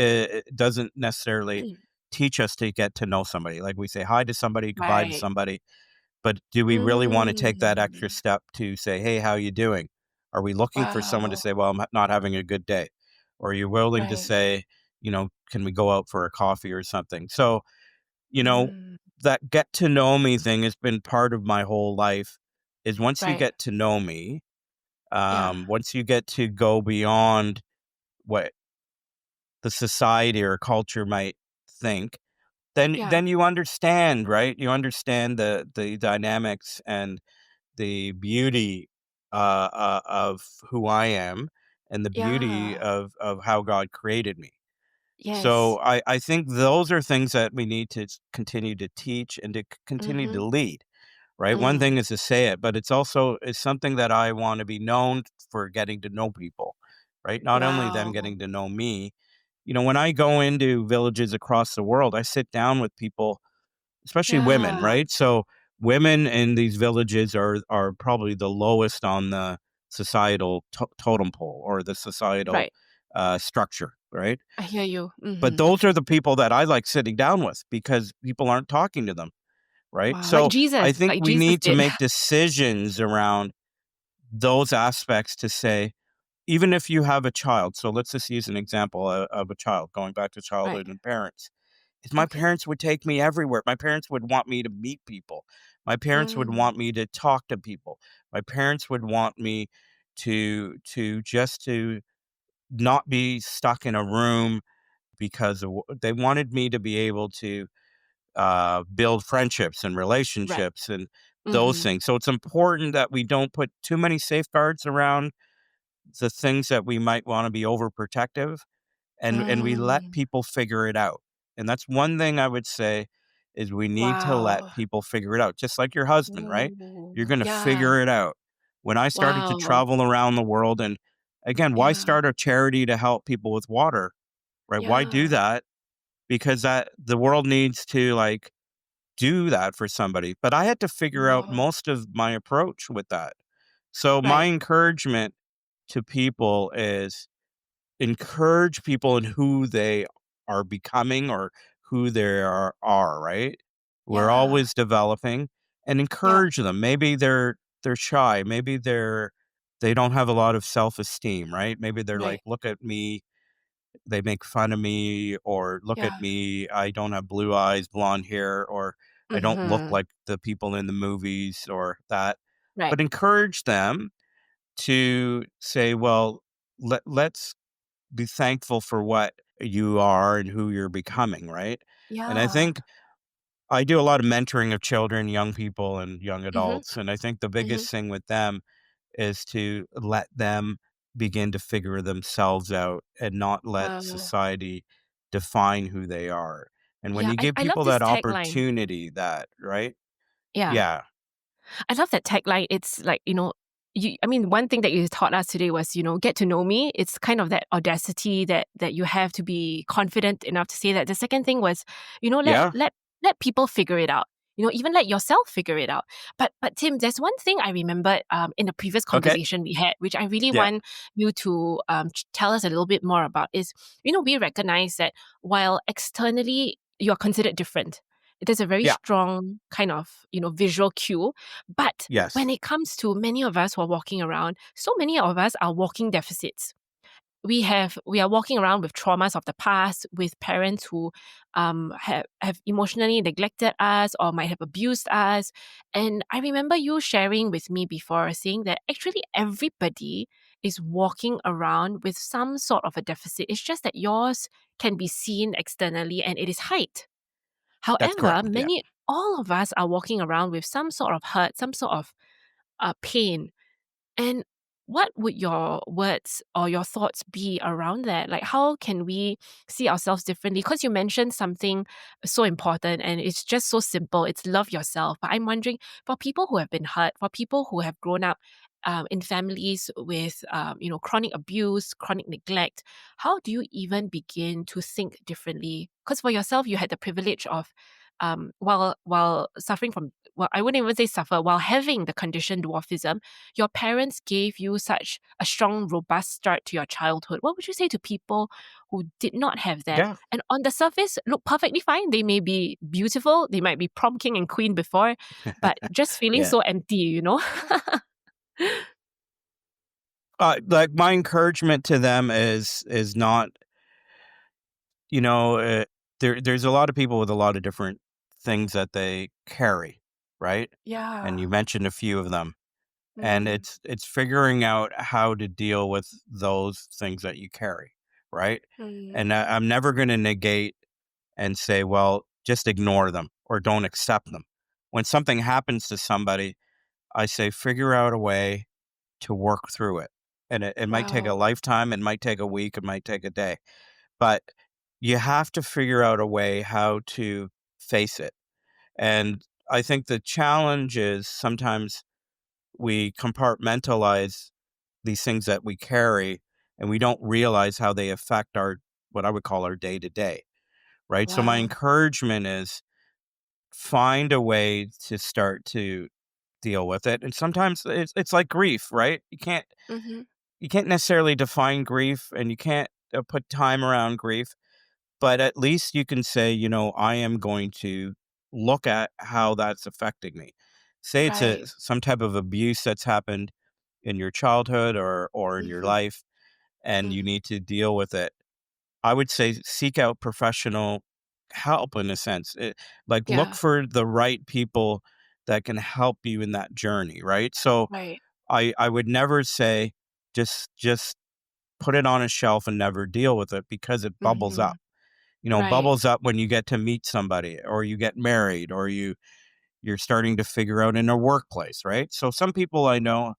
Speaker 2: doesn't necessarily teach us to get to know somebody. Like we say hi to somebody, goodbye to
Speaker 1: Right.
Speaker 2: somebody, but do we really want to take that extra
Speaker 1: Mm.
Speaker 2: step to say, hey, how you doing? Are we looking for someone to
Speaker 1: Wow.
Speaker 2: say, well, I'm not having a good day? Or are you willing to
Speaker 1: Right.
Speaker 2: say, can we go out for a coffee or something? So, you know,
Speaker 1: Mm.
Speaker 2: that get to know me thing has been part of my whole life. Is once you
Speaker 1: Right.
Speaker 2: get to know me,
Speaker 1: Yeah.
Speaker 2: once you get to go beyond what the society or culture might think,
Speaker 1: Yeah.
Speaker 2: then you understand, right? You understand the dynamics and the beauty of who I am and the beauty
Speaker 1: Yeah.
Speaker 2: of how God created me. So
Speaker 1: Yes.
Speaker 2: I think those are things that we need to continue to teach and to continue
Speaker 1: Mm-hmm.
Speaker 2: to lead, right? One
Speaker 1: Mm.
Speaker 2: thing is to say it, but it's something that I want to be known for getting to know people, right? Not only them
Speaker 1: Wow.
Speaker 2: getting to know me. When I go into villages across the world, I sit down with people, especially women,
Speaker 1: Yeah.
Speaker 2: right? So women in these villages are probably the lowest on the societal totem pole or the societal
Speaker 1: Right.
Speaker 2: structure, right?
Speaker 1: I hear you.
Speaker 2: But
Speaker 1: Mhm.
Speaker 2: those are the people that I like sitting down with because people aren't talking to them, right?
Speaker 1: Wow.
Speaker 2: So I think
Speaker 1: Like
Speaker 2: we
Speaker 1: Jesus
Speaker 2: need to
Speaker 1: did.
Speaker 2: make decisions around those aspects to say, even if you have a child, so let's just use an example of a child, going back to
Speaker 1: Right.
Speaker 2: childhood and parents. If my
Speaker 1: Okay.
Speaker 2: parents would take me everywhere, my parents would want me to meet people. My parents would want
Speaker 1: Mm.
Speaker 2: me to talk to people. My parents would want me to not be stuck in a room because they wanted me to be able to build friendships and
Speaker 1: Right.
Speaker 2: relationships and those
Speaker 1: Mhm.
Speaker 2: things. So it's important that we don't put too many safeguards around the things that we might want to be overprotective, and we let
Speaker 1: Mm.
Speaker 2: people figure it out. And that's one thing I would say is we need to let
Speaker 1: Wow.
Speaker 2: people figure it out. Just like your husband, right? You're
Speaker 1: Ooh.
Speaker 2: going to
Speaker 1: Yeah.
Speaker 2: figure it out. When I started to
Speaker 1: Wow.
Speaker 2: travel around the world, and again, why
Speaker 1: Yeah.
Speaker 2: start a charity to help people with water, right? Why do
Speaker 1: Yeah.
Speaker 2: that? Because that the world needs to like do that for somebody. But I had to figure out
Speaker 1: Wow.
Speaker 2: most of my approach with that. So my
Speaker 1: Right.
Speaker 2: encouragement to people is encourage people in who they are becoming or who they are, right? We're
Speaker 1: Yeah.
Speaker 2: always developing, and
Speaker 1: Yeah.
Speaker 2: encourage them. Maybe they're shy, maybe they don't have a lot of self-esteem, right? Maybe they're like,
Speaker 1: Right.
Speaker 2: look at me, they make fun of me, or look at
Speaker 1: Yeah.
Speaker 2: me, I don't have blue eyes, blonde hair, or I don't look
Speaker 1: Mhm.
Speaker 2: like the people in the movies or that.
Speaker 1: Right.
Speaker 2: But encourage them to say, well, let's be thankful for what you are and who you're becoming, right? And I
Speaker 1: Yeah.
Speaker 2: think I do a lot of mentoring of children, young people, and young
Speaker 1: Mhm.
Speaker 2: adults. And I think the
Speaker 1: Mhm.
Speaker 2: biggest thing with them is to let them begin to figure themselves out and not let
Speaker 1: Wow.
Speaker 2: society define who they are. And when
Speaker 1: Yeah.
Speaker 2: you
Speaker 1: I
Speaker 2: give
Speaker 1: I love
Speaker 2: people
Speaker 1: this
Speaker 2: that
Speaker 1: tagline.
Speaker 2: opportunity, that, right?
Speaker 1: Yeah.
Speaker 2: Yeah.
Speaker 1: I love that tagline. It's like, I mean, one thing that you taught us today was, get to know me. It's kind of that audacity that you have to be confident enough to say that. The second thing was, let
Speaker 2: Yeah.
Speaker 1: let people figure it out. Even let yourself figure it out. But Tim, there's one thing I remember in the previous
Speaker 2: Okay.
Speaker 1: conversation we had, which I really
Speaker 2: Yeah.
Speaker 1: want you to tell us a little bit more about. Is we recognize that while externally you're considered different, there's a very
Speaker 2: Yeah.
Speaker 1: strong kind of visual cue, but when
Speaker 2: Yes.
Speaker 1: it comes to many of us who are walking around, so many of us are walking deficits. We are walking around with traumas of the past, with parents who have emotionally neglected us or might have abused us. And I remember you sharing with me before, saying that actually everybody is walking around with some sort of a deficit. It's just that yours can be seen externally and it is height.
Speaker 2: That's
Speaker 1: However,
Speaker 2: correct. Yeah.
Speaker 1: many all of us are walking around with some sort of hurt, some sort of pain. And what would your words or your thoughts be around that? Like, how can we see ourselves differently? Because you mentioned something so important and it's just so simple. It's love yourself. But I'm wondering for people who have been hurt, for people who have grown up in families with, chronic abuse, chronic neglect, how do you even begin to think differently? Because for yourself, you had the privilege of, while suffering from, well, I wouldn't even say suffer, while having the condition dwarfism, your parents gave you such a strong, robust start to your childhood. What would you say to people who did not have that?
Speaker 2: Yeah.
Speaker 1: And on the surface, look perfectly fine. They may be beautiful. They might be prom king and queen before, but just feeling
Speaker 2: Yeah.
Speaker 1: so empty.
Speaker 2: Like my encouragement to them is not, you know, there's a lot of people with a lot of different things that they carry, right? And
Speaker 1: Yeah.
Speaker 2: you mentioned a few of them, and
Speaker 1: Mm.
Speaker 2: it's figuring out how to deal with those things that you carry, right?
Speaker 1: Mm.
Speaker 2: And I'm never going to negate and say, well, just ignore them or don't accept them. When something happens to somebody, I say, figure out a way to work through it. And it might take a
Speaker 1: Wow.
Speaker 2: lifetime, it might take a week, it might take a day, but you have to figure out a way how to face it. And I think the challenge is sometimes we compartmentalize these things that we carry, and we don't realize how they affect our, what I would call, our day to day, right? So my
Speaker 1: Wow.
Speaker 2: encouragement is find a way to start to deal with it. And sometimes it's like grief, right?
Speaker 1: Mm-hmm.
Speaker 2: You can't necessarily define grief, and you can't put time around grief, but at least you can say, I am going to look at how that's affecting me. Say it's
Speaker 1: Right.
Speaker 2: some type of abuse that's happened in your childhood or in your
Speaker 1: Mm-hmm.
Speaker 2: life, and you
Speaker 1: Mm-hmm.
Speaker 2: need to deal with it. I would say seek out professional help in a sense. Like, look
Speaker 1: Yeah.
Speaker 2: for the right people that can help you in that journey, right? So
Speaker 1: Right.
Speaker 2: I would never say just put it on a shelf and never deal with it, because it bubbles
Speaker 1: Mm-hmm.
Speaker 2: up.
Speaker 1: Right.
Speaker 2: Bubbles up when you get to meet somebody, or you get married, or you're starting to figure out in a workplace, right? So some people I know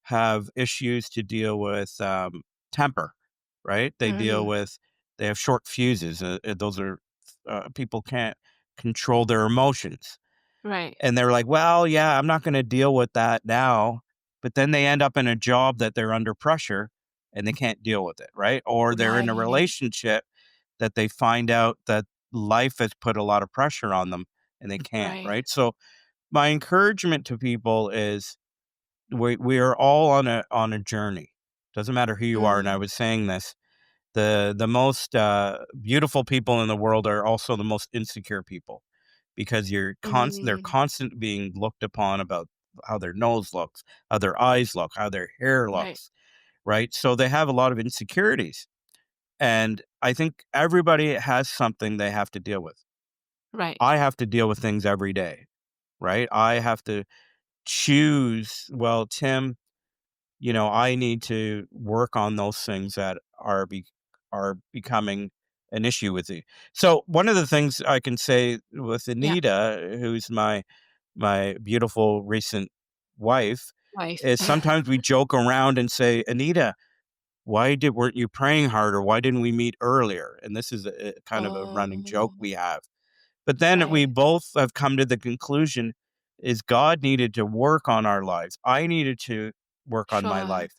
Speaker 2: have issues to deal with, temper, right?
Speaker 1: Mm-hmm.
Speaker 2: They have short fuses. Those are, people can't control their emotions.
Speaker 1: Right.
Speaker 2: And they're like, well, yeah, I'm not going to deal with that now. But then they end up in a job that they're under pressure and they can't deal with it, right? Or they're in a
Speaker 1: Right.
Speaker 2: relationship that they find out that life has put a lot of pressure on them and they can't,
Speaker 1: Right.
Speaker 2: right? So my encouragement to people is we are all on a journey. Doesn't matter who you are. And I
Speaker 1: Mm.
Speaker 2: was saying this, the most beautiful people in the world are also the most insecure people, because they're
Speaker 1: Mm.
Speaker 2: constant being looked upon about how their nose looks, how their eyes look, how their hair
Speaker 1: Right.
Speaker 2: looks, right? So they have a lot of insecurities, and I think everybody has something they have to deal with.
Speaker 1: Right.
Speaker 2: I have to deal with things every day, right? I have to choose, well, Tim, I need to work on those things that are becoming an issue with you. So one of the things I can say with
Speaker 1: Yeah.
Speaker 2: Anita, who's my beautiful recent wife,
Speaker 1: Wife.
Speaker 2: is sometimes we joke around and say, Anita, weren't you praying harder? Why didn't we meet earlier? And this is a kind of a running joke
Speaker 1: Oh.
Speaker 2: we have. But then we
Speaker 1: Right.
Speaker 2: both have come to the conclusion is God needed to work on our lives. I needed to work on my
Speaker 1: Sure.
Speaker 2: life.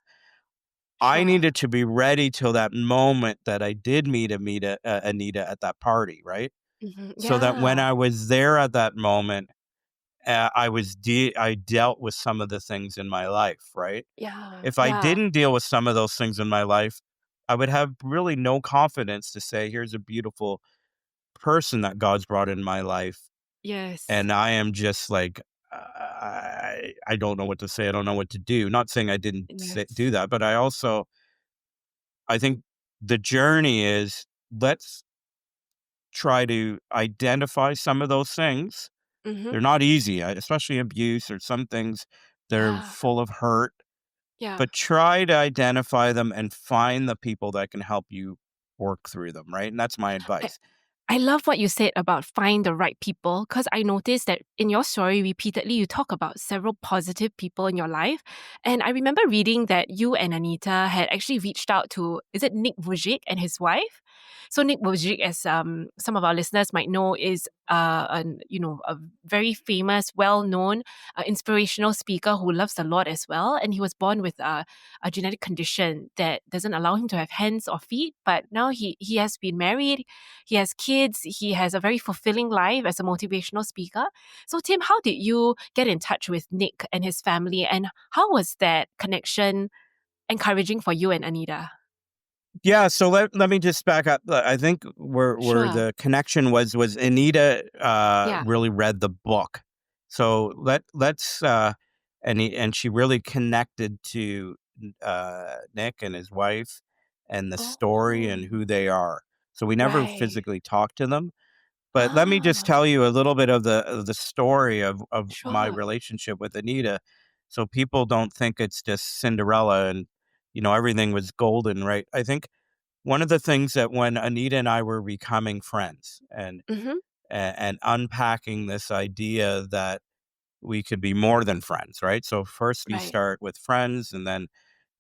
Speaker 2: I
Speaker 1: Sure.
Speaker 2: needed to be ready till that moment that I did meet Anita at that party, right?
Speaker 1: Mhm.
Speaker 2: So that when
Speaker 1: Yeah.
Speaker 2: I was there at that moment, I dealt with some of the things in my life, right?
Speaker 1: Yeah.
Speaker 2: If I
Speaker 1: Yeah.
Speaker 2: didn't deal with some of those things in my life, I would have really no confidence to say, here's a beautiful person that God's brought in my life.
Speaker 1: Yes.
Speaker 2: And I am just like, I don't know what to say. I don't know what to do. Not saying I didn't do
Speaker 1: Yes.
Speaker 2: that, but I think the journey is, let's try to identify some of those things.
Speaker 1: Mhm.
Speaker 2: They're not easy, especially abuse or some things. They're
Speaker 1: Yeah.
Speaker 2: full of hurt,
Speaker 1: Yeah.
Speaker 2: but try to identify them and find the people that can help you work through them, right? And that's my
Speaker 1: I
Speaker 2: advice.
Speaker 1: I love what you said about find the right people because I noticed that in your story, repeatedly you talk about several positive people in your life. And I remember reading that you and Anita had actually reached out to, is it Nick Vujicic and his wife? So Nick Vujicic, as some of our listeners might know, is a very famous, well-known, inspirational speaker who loves the Lord as well. And he was born with a genetic condition that doesn't allow him to have hands or feet. But now he has been married, he has kids, he has a very fulfilling life as a motivational speaker. So, Tim, how did you get in touch with Nick and his family, and how was that connection encouraging for you and Anita?
Speaker 2: Yeah, so let me just back up. I think where
Speaker 1: Sure.
Speaker 2: the connection was Anita
Speaker 1: Yeah.
Speaker 2: really read the book. So let's and she really connected to Nick and his wife and the story and
Speaker 1: Oh,
Speaker 2: who they are. So we never
Speaker 1: right.
Speaker 2: physically talked to them, but let me just
Speaker 1: Ah,
Speaker 2: tell you a little bit of the story of my
Speaker 1: sure.
Speaker 2: relationship with Anita, so people don't think it's just Cinderella and everything was golden, right? I think one of the things that when Anita and I were becoming friends
Speaker 1: Mm-hmm.
Speaker 2: and unpacking this idea that we could be more than friends, right? So first you
Speaker 1: Right.
Speaker 2: start with friends, and then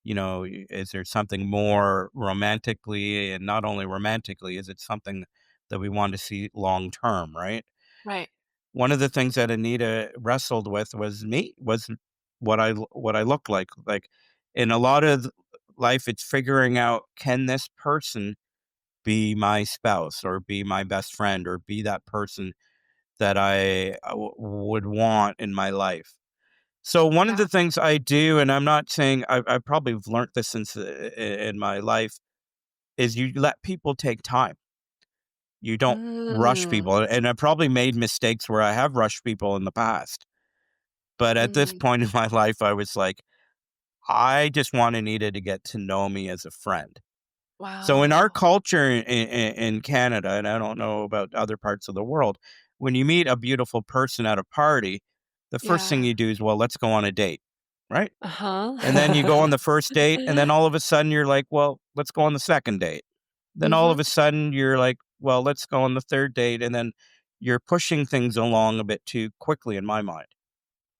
Speaker 2: is there something more romantically, and not only romantically, is it something that we want to see long term, right?
Speaker 1: Right.
Speaker 2: one of the things that Anita wrestled with was me, was what I look like. Like in a lot of life, it's figuring out, can this person be my spouse or be my best friend or be that person that would want in my life. So one of
Speaker 1: Yeah.
Speaker 2: the things I do, and I'm not saying I probably have learned this in my life, is you let people take time. You don't rush
Speaker 1: Mm,
Speaker 2: people, and I probably made mistakes where I have rushed people in the past. But at this
Speaker 1: mm.
Speaker 2: point in my life, I was like, I just want Anita to get to know me as a friend. So in our
Speaker 1: Wow.
Speaker 2: culture in Canada, and I don't know about other parts of the world, when you meet a beautiful person at a party, the first thing
Speaker 1: Yeah.
Speaker 2: you do is, well, let's go on a date, right? And then you go on
Speaker 1: Uh-huh.
Speaker 2: the first date, and then all of a sudden you're like, well, let's go on the second date. Then all of
Speaker 1: Mhm.
Speaker 2: a sudden you're like, well, let's go on the third date. And then you're pushing things along a bit too quickly in my mind.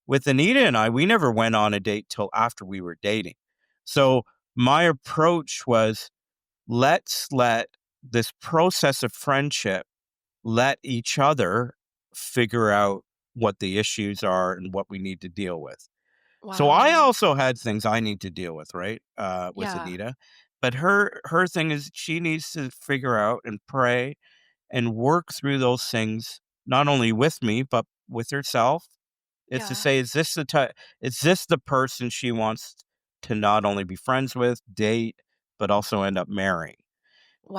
Speaker 2: With Anita and I, we never went on a date till after we were dating. So my approach was, let's let this process of friendship let each other figure out what the issues are and what we need to deal with. So I
Speaker 1: Wow.
Speaker 2: also had things I need to deal with, right? With
Speaker 1: Yeah.
Speaker 2: Anita. But her thing is she needs to figure out and pray and work through those things, not only with me, but with herself. It's to
Speaker 1: Yeah.
Speaker 2: say, is this the person she wants to not only be friends with, date, but also end up marrying?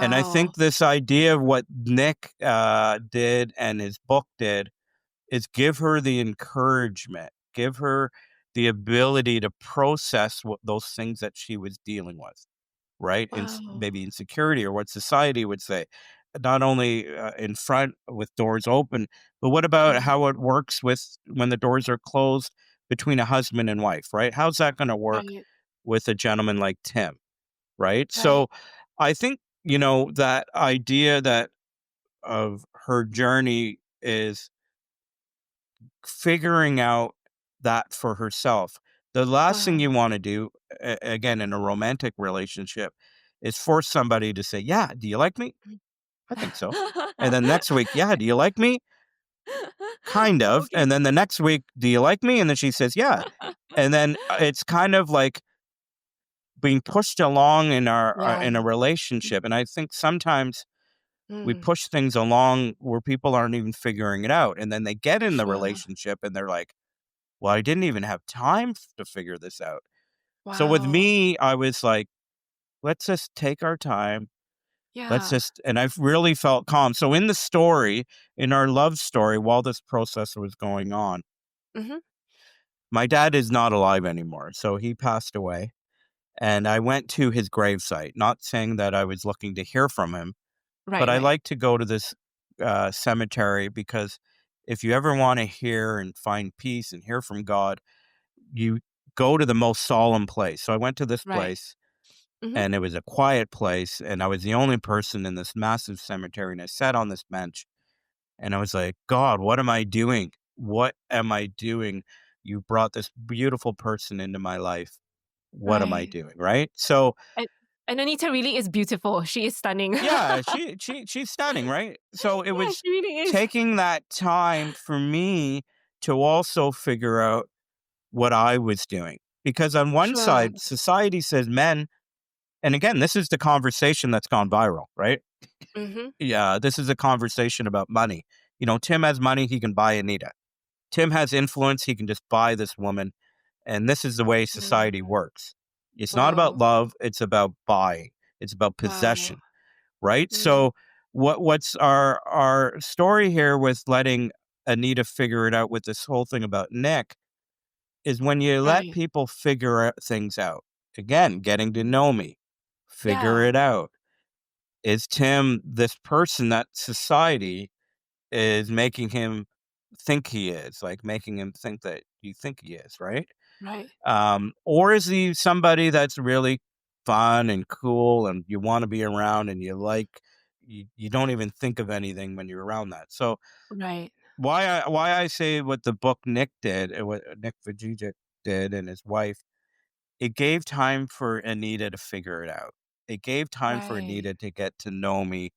Speaker 2: And I
Speaker 1: Wow.
Speaker 2: think this idea of what Nick did and his book did is give her the encouragement, give her the ability to process what those things that she was dealing with, right?
Speaker 1: Wow.
Speaker 2: Maybe insecurity or what society would say, not only in front with doors open, but what about
Speaker 1: Yeah.
Speaker 2: how it works with when the doors are closed between a husband and wife, right? How's that going to work
Speaker 1: Right.
Speaker 2: with a gentleman like Tim, right?
Speaker 1: Right.
Speaker 2: So I think, that idea that of her journey is figuring out that for herself. The last thing
Speaker 1: Wow.
Speaker 2: you wanna do, again, in a romantic relationship, is force somebody to say, "Yeah, do you like me? I think so." And then next week, "Yeah, do you like me? Kind of."
Speaker 1: Okay.
Speaker 2: And then the next week, "Do you like me?" And then she says, "Yeah." And then, it's kind of like being pushed along
Speaker 1: Yeah.
Speaker 2: in a relationship, and I think sometimes we
Speaker 1: Mm.
Speaker 2: push things along where people aren't even figuring it out, and then they get in the
Speaker 1: Sure.
Speaker 2: relationship and they're like, well, I didn't even have time to figure this out. So with
Speaker 1: Wow.
Speaker 2: me, I was like, let's just take our time.
Speaker 1: Yeah.
Speaker 2: And I've really felt calm. So in the story, in our love story, while this process was going on,
Speaker 1: Mhm.
Speaker 2: my dad is not alive anymore. So he passed away. And I went to his gravesite, not saying that I was looking to hear from him, but
Speaker 1: Right,
Speaker 2: I
Speaker 1: right.
Speaker 2: like to go to this cemetery because if you ever want to hear and find peace and hear from God, you go to the most solemn place. So I went to this
Speaker 1: Right.
Speaker 2: place,
Speaker 1: Mhm.
Speaker 2: and it was a quiet place, and I was the only person in this massive cemetery, and I sat on this bench, and I was like, "God, what am I doing? What am I doing? You brought this beautiful person into my life. What am I
Speaker 1: Right.
Speaker 2: doing?" Right? So,
Speaker 1: And and Anita really is beautiful. She is stunning.
Speaker 2: yeah, she's stunning, right? So it
Speaker 1: Yeah,
Speaker 2: was
Speaker 1: she really is.
Speaker 2: taking that time for me to also figure out what I was doing. Because on one
Speaker 1: Sure.
Speaker 2: side, society says men. And again, this is the conversation that's gone viral, right?
Speaker 1: Mhm.
Speaker 2: Yeah, this is a conversation about money. Tim has money, he can buy Anita. Tim has influence, he can just buy this woman. And this is the way society
Speaker 1: Mm.
Speaker 2: works. It's not about
Speaker 1: Wow.
Speaker 2: love, it's about buying. It's about
Speaker 1: Wow.
Speaker 2: possession, right?
Speaker 1: Mm.
Speaker 2: So what's our story here with letting Anita figure it out with this whole thing about Nick is when you let
Speaker 1: Right.
Speaker 2: people figure things out. Again, getting to know me, figure
Speaker 1: Yeah.
Speaker 2: it out. Is Tim this person that society is making him think he is, like making him think that you think he is, right?
Speaker 1: Right.
Speaker 2: Or is he somebody that's really fun and cool and you want to be around and you don't even think of anything when you're around that. So
Speaker 1: Right.
Speaker 2: why I say what the book Nick did and what Nick Vujicic did and his wife, it gave time for Anita to figure it out. It gave time for
Speaker 1: Right.
Speaker 2: Anita to get to know me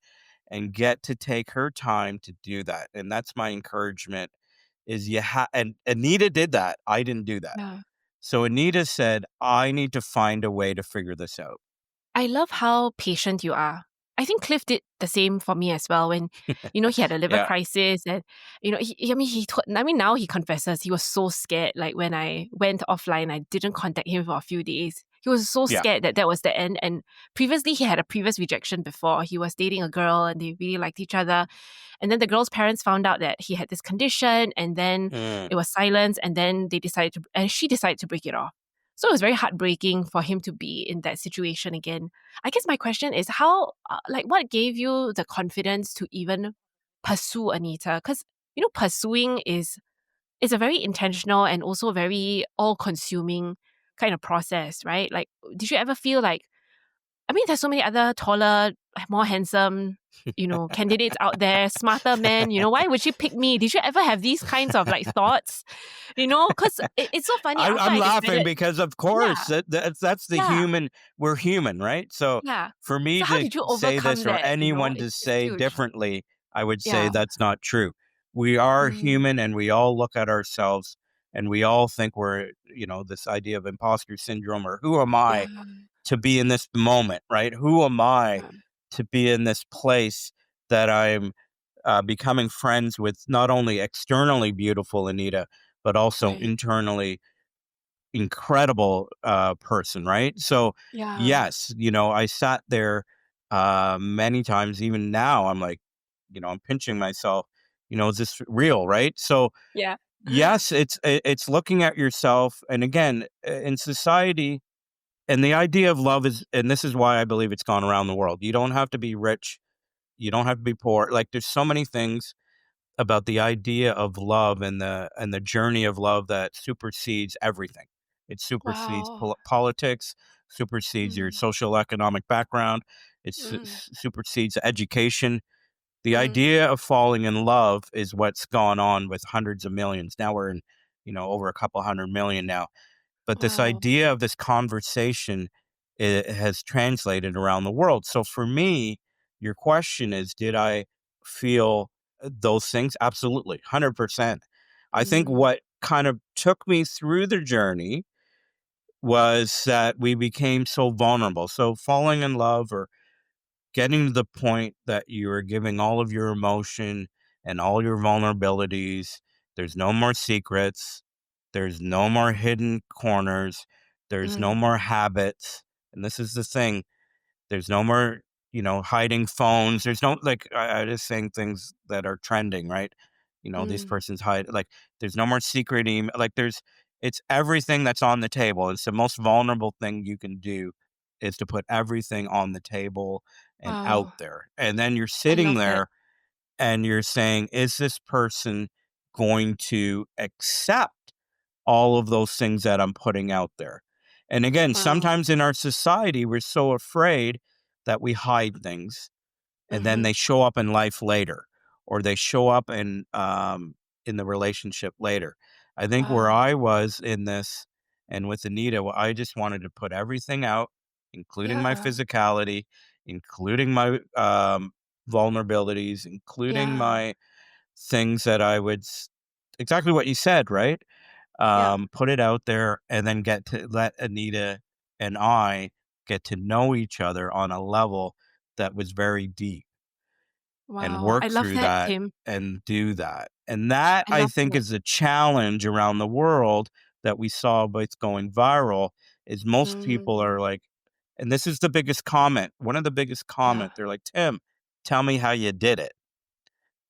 Speaker 2: and get to take her time to do that. And that's my encouragement. is and Anita did that. I didn't do that.
Speaker 1: Yeah.
Speaker 2: So Anita said, I need to find a way to figure this out.
Speaker 1: I love how patient you are. I think Cliff did the same for me as well when, he had a liver
Speaker 2: Yeah.
Speaker 1: crisis and, now he confesses he was so scared. Like when I went offline, I didn't contact him for a few days. He was so
Speaker 2: Yeah.
Speaker 1: scared that was the end. And previously he had a previous rejection before. He was dating a girl and they really liked each other. And then the girl's parents found out that he had this condition and then
Speaker 2: Mm.
Speaker 1: it was silence and then she decided to break it off. So it was very heartbreaking for him to be in that situation again. I guess my question is what gave you the confidence to even pursue Anita? Because, pursuing is a very intentional and also very all-consuming kind of process, right? Like, did you ever feel like, there's so many other taller, more handsome, candidates out there, smarter men, why would she pick me? Did you ever have these kinds of like thoughts? Because it's so funny after
Speaker 2: I'm
Speaker 1: I
Speaker 2: laughing
Speaker 1: decided,
Speaker 2: because, of
Speaker 1: yeah,
Speaker 2: course, that's the
Speaker 1: yeah,
Speaker 2: human. We're human, right? So
Speaker 1: yeah.
Speaker 2: for me
Speaker 1: So how
Speaker 2: to
Speaker 1: did you
Speaker 2: say
Speaker 1: overcome
Speaker 2: this or
Speaker 1: that?
Speaker 2: anyone to
Speaker 1: It's
Speaker 2: say
Speaker 1: huge.
Speaker 2: differently, I would say
Speaker 1: Yeah.
Speaker 2: that's not true. We are
Speaker 1: Mm,
Speaker 2: human and we all look at ourselves and we all think we're, this idea of imposter syndrome or who am
Speaker 1: yeah,
Speaker 2: I to be in this moment, right? Who am I
Speaker 1: yeah,
Speaker 2: to be in this place that I'm becoming friends with not only externally beautiful Anita, but also
Speaker 1: right.
Speaker 2: internally incredible person, right? So,
Speaker 1: Yeah,
Speaker 2: yes, I sat there many times. Even now, I'm like, I'm pinching myself. Is this real, right? So,
Speaker 1: yeah.
Speaker 2: yes, it's looking at yourself, and again, in society, and the idea of love is, and this is why I believe it's gone around the world. You don't have to be rich. You don't have to be poor. Like, there's so many things about the idea of love and the journey of love that supersedes everything. It supersedes
Speaker 1: Wow.
Speaker 2: politics, supersedes your
Speaker 1: Mm,
Speaker 2: social economic background, it
Speaker 1: mm,
Speaker 2: supersedes education. The
Speaker 1: mm.
Speaker 2: idea of falling in love is what's gone on with hundreds of millions. Now we're in, over a couple 100 million now. But this
Speaker 1: Wow.
Speaker 2: idea of this conversation has translated around the world. So for me, your question is, did I feel those things? Absolutely, 100%. I think
Speaker 1: Mm,
Speaker 2: what kind of took me through the journey was that we became so vulnerable. So falling in love or getting to the point that you are giving all of your emotion and all your vulnerabilities. There's no more secrets. There's no more hidden corners. There's no
Speaker 1: mm,
Speaker 2: more habits. And this is the thing. There's no more, hiding phones. There's no, like, I just saying things that are trending, right? These
Speaker 1: mm,
Speaker 2: persons hide, like, there's no more secret email. Like, it's everything that's on the table. It's the most vulnerable thing you can do is to put everything on the table and out
Speaker 1: wow.
Speaker 2: there. And then you're
Speaker 1: I
Speaker 2: sitting
Speaker 1: love that.
Speaker 2: there and you're saying, is this person going to accept all of those things that I'm putting out there? And again,
Speaker 1: Wow.
Speaker 2: sometimes in our society, we're so afraid that we hide things and then
Speaker 1: Mhm.
Speaker 2: they show up in life later or they show up in the relationship later. I think where
Speaker 1: Wow.
Speaker 2: I was in this and with Anita, I just wanted to put everything out, including my
Speaker 1: Yeah.
Speaker 2: physicality, including my vulnerabilities, including
Speaker 1: Yeah.
Speaker 2: my things that exactly what you said, right?
Speaker 1: Yeah.
Speaker 2: Put it out there and then get to let Anita and I get to know each other on a level that was very deep and
Speaker 1: Wow. I
Speaker 2: work
Speaker 1: love
Speaker 2: through
Speaker 1: that,
Speaker 2: that
Speaker 1: Tim.
Speaker 2: and do that. And that,
Speaker 1: I
Speaker 2: I
Speaker 1: love
Speaker 2: think,
Speaker 1: that.
Speaker 2: is a challenge around the world that we saw with going viral is most people
Speaker 1: Mm.
Speaker 2: are like, and this is the biggest comment. One of the biggest
Speaker 1: Yeah.
Speaker 2: comment, they're like, Tim, tell me how you did it.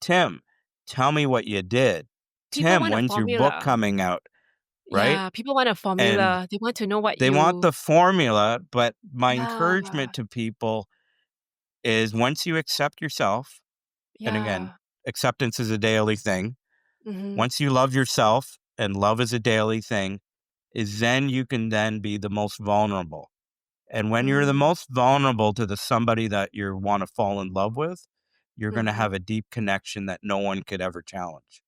Speaker 2: Tim, tell me what you did.
Speaker 1: People
Speaker 2: Tim,
Speaker 1: want a
Speaker 2: when's your book
Speaker 1: formula.
Speaker 2: coming out? Right?
Speaker 1: Yeah, people want a
Speaker 2: And
Speaker 1: formula. They want to know what
Speaker 2: they want
Speaker 1: you.
Speaker 2: the formula, but my
Speaker 1: Yeah.
Speaker 2: encouragement to people is once you accept yourself, and again,
Speaker 1: Yeah.
Speaker 2: acceptance is a daily thing.
Speaker 1: Mhm.
Speaker 2: Once you love yourself and love is a daily thing, is then you can then be the most vulnerable. And when you're the
Speaker 1: Mm.
Speaker 2: most vulnerable to the somebody that you want to fall in love with, you're going to
Speaker 1: Mhm.
Speaker 2: have a deep connection that no one could ever challenge.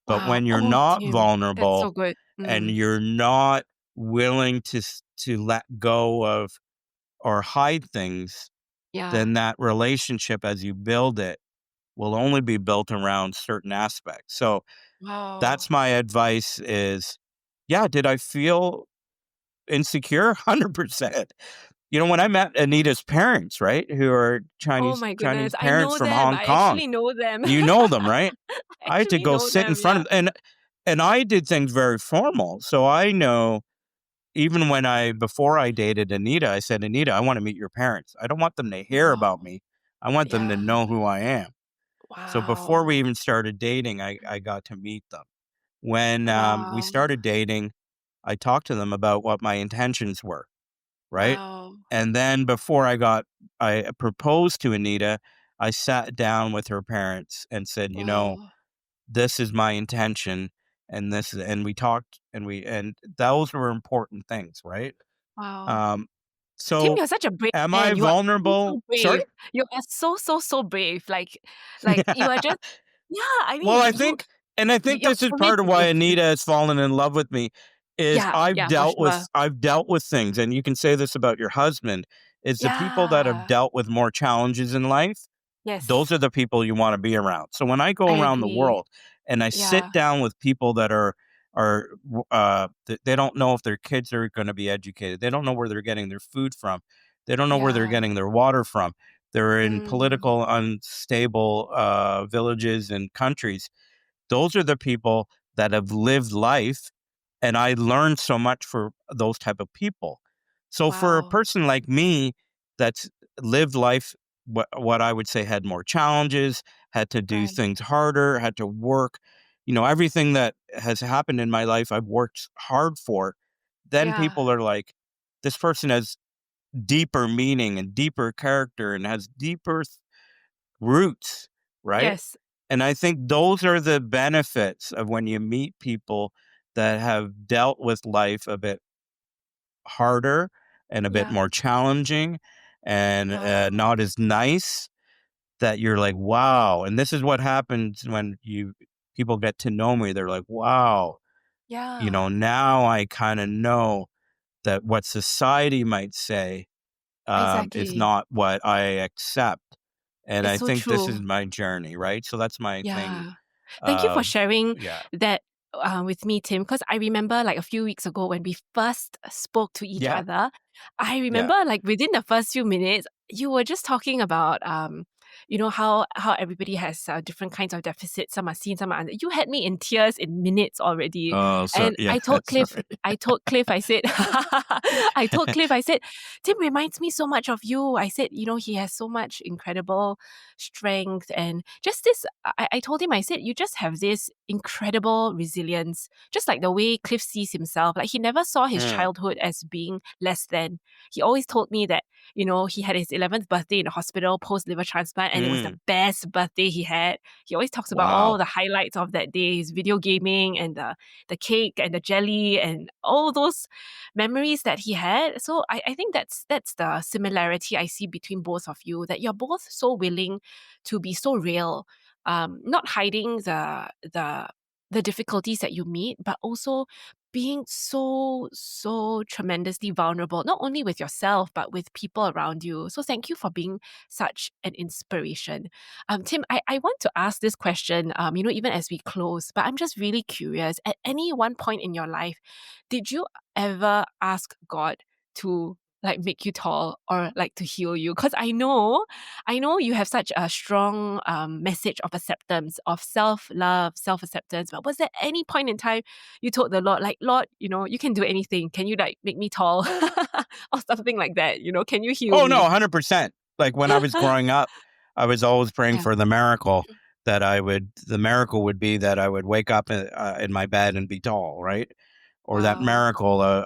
Speaker 2: But
Speaker 1: Wow.
Speaker 2: when you're
Speaker 1: Oh,
Speaker 2: not
Speaker 1: Tim, that's so
Speaker 2: vulnerable
Speaker 1: good.
Speaker 2: and
Speaker 1: Mm.
Speaker 2: you're not willing to let go of or hide things,
Speaker 1: Yeah.
Speaker 2: then that relationship as you build it will only be built around certain aspects. So
Speaker 1: Wow.
Speaker 2: That's my advice is, yeah, did I feel insecure? 100%. When I met Anita's parents, right, who are
Speaker 1: Oh
Speaker 2: Chinese
Speaker 1: my
Speaker 2: Chinese
Speaker 1: goodness, I
Speaker 2: parents
Speaker 1: know
Speaker 2: from
Speaker 1: them.
Speaker 2: Hong
Speaker 1: I
Speaker 2: Kong,
Speaker 1: actually know them.
Speaker 2: you know them, right?
Speaker 1: I
Speaker 2: I had to
Speaker 1: actually
Speaker 2: go
Speaker 1: know
Speaker 2: sit in
Speaker 1: them,
Speaker 2: front
Speaker 1: yeah.
Speaker 2: of and I did things very formal. So I know even when before I dated Anita, I said, "Anita, I want to meet your parents. I don't want them to hear about
Speaker 1: Wow.
Speaker 2: me. I want them to
Speaker 1: Yeah.
Speaker 2: know who I am." So before we
Speaker 1: Wow.
Speaker 2: even started dating, I got to meet them. When we
Speaker 1: Wow.
Speaker 2: started dating, I talked to them about what my intentions were, right?
Speaker 1: Wow.
Speaker 2: And then before I proposed to Anita, I sat down with her parents and said,
Speaker 1: Wow.
Speaker 2: this is my intention, and we talked, and those were important things, right?
Speaker 1: Wow.
Speaker 2: Um,
Speaker 1: Tim,
Speaker 2: so
Speaker 1: you're such a brave
Speaker 2: am I
Speaker 1: man. You are so,
Speaker 2: vulnerable?
Speaker 1: so
Speaker 2: Sorry?
Speaker 1: brave. You are so, so, so brave. Like you are just, yeah, I
Speaker 2: Well,
Speaker 1: mean,
Speaker 2: I think
Speaker 1: your
Speaker 2: this is part
Speaker 1: courage
Speaker 2: of
Speaker 1: is
Speaker 2: why
Speaker 1: insane.
Speaker 2: Anita has fallen in love with me, is
Speaker 1: Yeah, yeah, for sure.
Speaker 2: I've dealt with things, and you can say this about your husband, is the people that have
Speaker 1: Yeah.
Speaker 2: dealt with more challenges in life, those
Speaker 1: Yes,
Speaker 2: are the people you wanna be around. So when I
Speaker 1: I
Speaker 2: go around the
Speaker 1: agree.
Speaker 2: world and I
Speaker 1: Yeah,
Speaker 2: sit down with people that they don't know if their kids are gonna be educated, they don't know where they're getting their food from, they don't know where they're
Speaker 1: yeah.
Speaker 2: getting their water from, they're in
Speaker 1: Mm,
Speaker 2: political unstable, villages and countries. Those are the people that have lived life, and I learned so much for those type of people. So for a
Speaker 1: wow.
Speaker 2: person like me that's lived life, what I would say had more challenges, had to do
Speaker 1: Right.
Speaker 2: things harder, had to work, everything that has happened in my life I've worked hard for, then
Speaker 1: Yeah.
Speaker 2: people are like, this person has deeper meaning and deeper character and has deeper roots, right?
Speaker 1: Yes.
Speaker 2: And I think those are the benefits of when you meet people that have dealt with life a bit harder and a bit
Speaker 1: Yeah.
Speaker 2: more challenging and
Speaker 1: Wow.
Speaker 2: not as nice, that you're like, wow. And this is what happens when people get to know me. They're like, wow,
Speaker 1: Yeah.
Speaker 2: now I kind of know that what society might say is
Speaker 1: Exactly.
Speaker 2: not what I accept. And
Speaker 1: It's
Speaker 2: I
Speaker 1: so
Speaker 2: think this is
Speaker 1: true.
Speaker 2: my journey, right? So that's my thing.
Speaker 1: Yeah. Thank you for
Speaker 2: Um,
Speaker 1: sharing
Speaker 2: yeah,
Speaker 1: that with me, Tim, because I remember like a few weeks ago when we first spoke to each
Speaker 2: yeah,
Speaker 1: other, I
Speaker 2: yeah.
Speaker 1: remember like within the first few minutes, you were just talking about, how everybody has different kinds of deficits. Some are seen, some are under. You had me in tears in minutes already.
Speaker 2: Oh, sorry.
Speaker 1: And
Speaker 2: Yeah, sorry.
Speaker 1: I said, I said, Tim reminds me so much of you. I said, he has so much incredible strength and just this. I told him, I said, you just have this incredible resilience, just like the way Cliff sees himself. Like he never saw his
Speaker 2: Mm,
Speaker 1: childhood as being less than. He always told me that, he had his 11th birthday in the hospital post liver transplant and it was the
Speaker 2: mm.
Speaker 1: best birthday he had. He always talks about all
Speaker 2: Wow.
Speaker 1: the highlights of that day, his video gaming and the cake and the jelly and all those memories that he had. So I think that's the similarity I see between both of you, that you're both so willing to be so real, not hiding the difficulties that you meet, but also being so, so tremendously vulnerable, not only with yourself, but with people around you. So thank you for being such an inspiration. Tim, I want to ask this question, even as we close, but I'm just really curious. At any one point in your life, did you ever ask God to like make you tall or like to heal you? Because I know you have such a strong message of acceptance, of self-love, self-acceptance. But was there any point in time you told the Lord, like, Lord, you can do anything. Can you like make me tall? Or something like that? Can you heal
Speaker 2: Oh, no,
Speaker 1: me?
Speaker 2: 100%. Like when I was growing up, I was always praying
Speaker 1: Yeah.
Speaker 2: for the miracle would be that I would wake up in my bed and be tall, right? Or that
Speaker 1: Wow.
Speaker 2: miracle,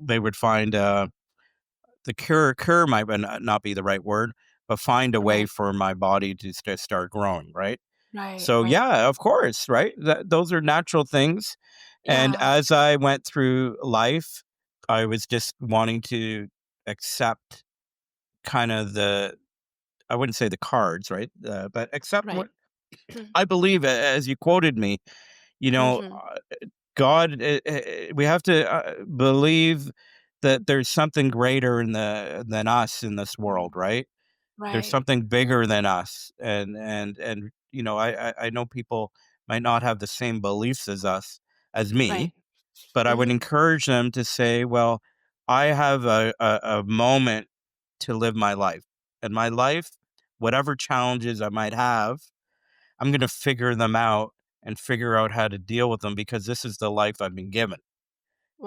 Speaker 2: they would find the cure might not be the right word, but find a way
Speaker 1: Right.
Speaker 2: for my body to start growing, right?
Speaker 1: Right.
Speaker 2: So
Speaker 1: Right.
Speaker 2: yeah, of course, right? Those are natural things. And
Speaker 1: Yeah.
Speaker 2: as I went through life, I was just wanting to accept kind of I wouldn't say the cards, right? But accept what
Speaker 1: Right.
Speaker 2: I believe, as you quoted me, you know,
Speaker 1: Mm-hmm.
Speaker 2: uh, God, we have to believe that there's something greater than us in this world, right? There's
Speaker 1: Right.
Speaker 2: something bigger than us, and I know people might not have the same beliefs as me,
Speaker 1: Right.
Speaker 2: but I would
Speaker 1: Mm-hmm.
Speaker 2: encourage them to say, well, I have a moment to live my life. And my life, whatever challenges I might have, I'm going to figure them out and figure out how to deal with them because this is the life I've been given.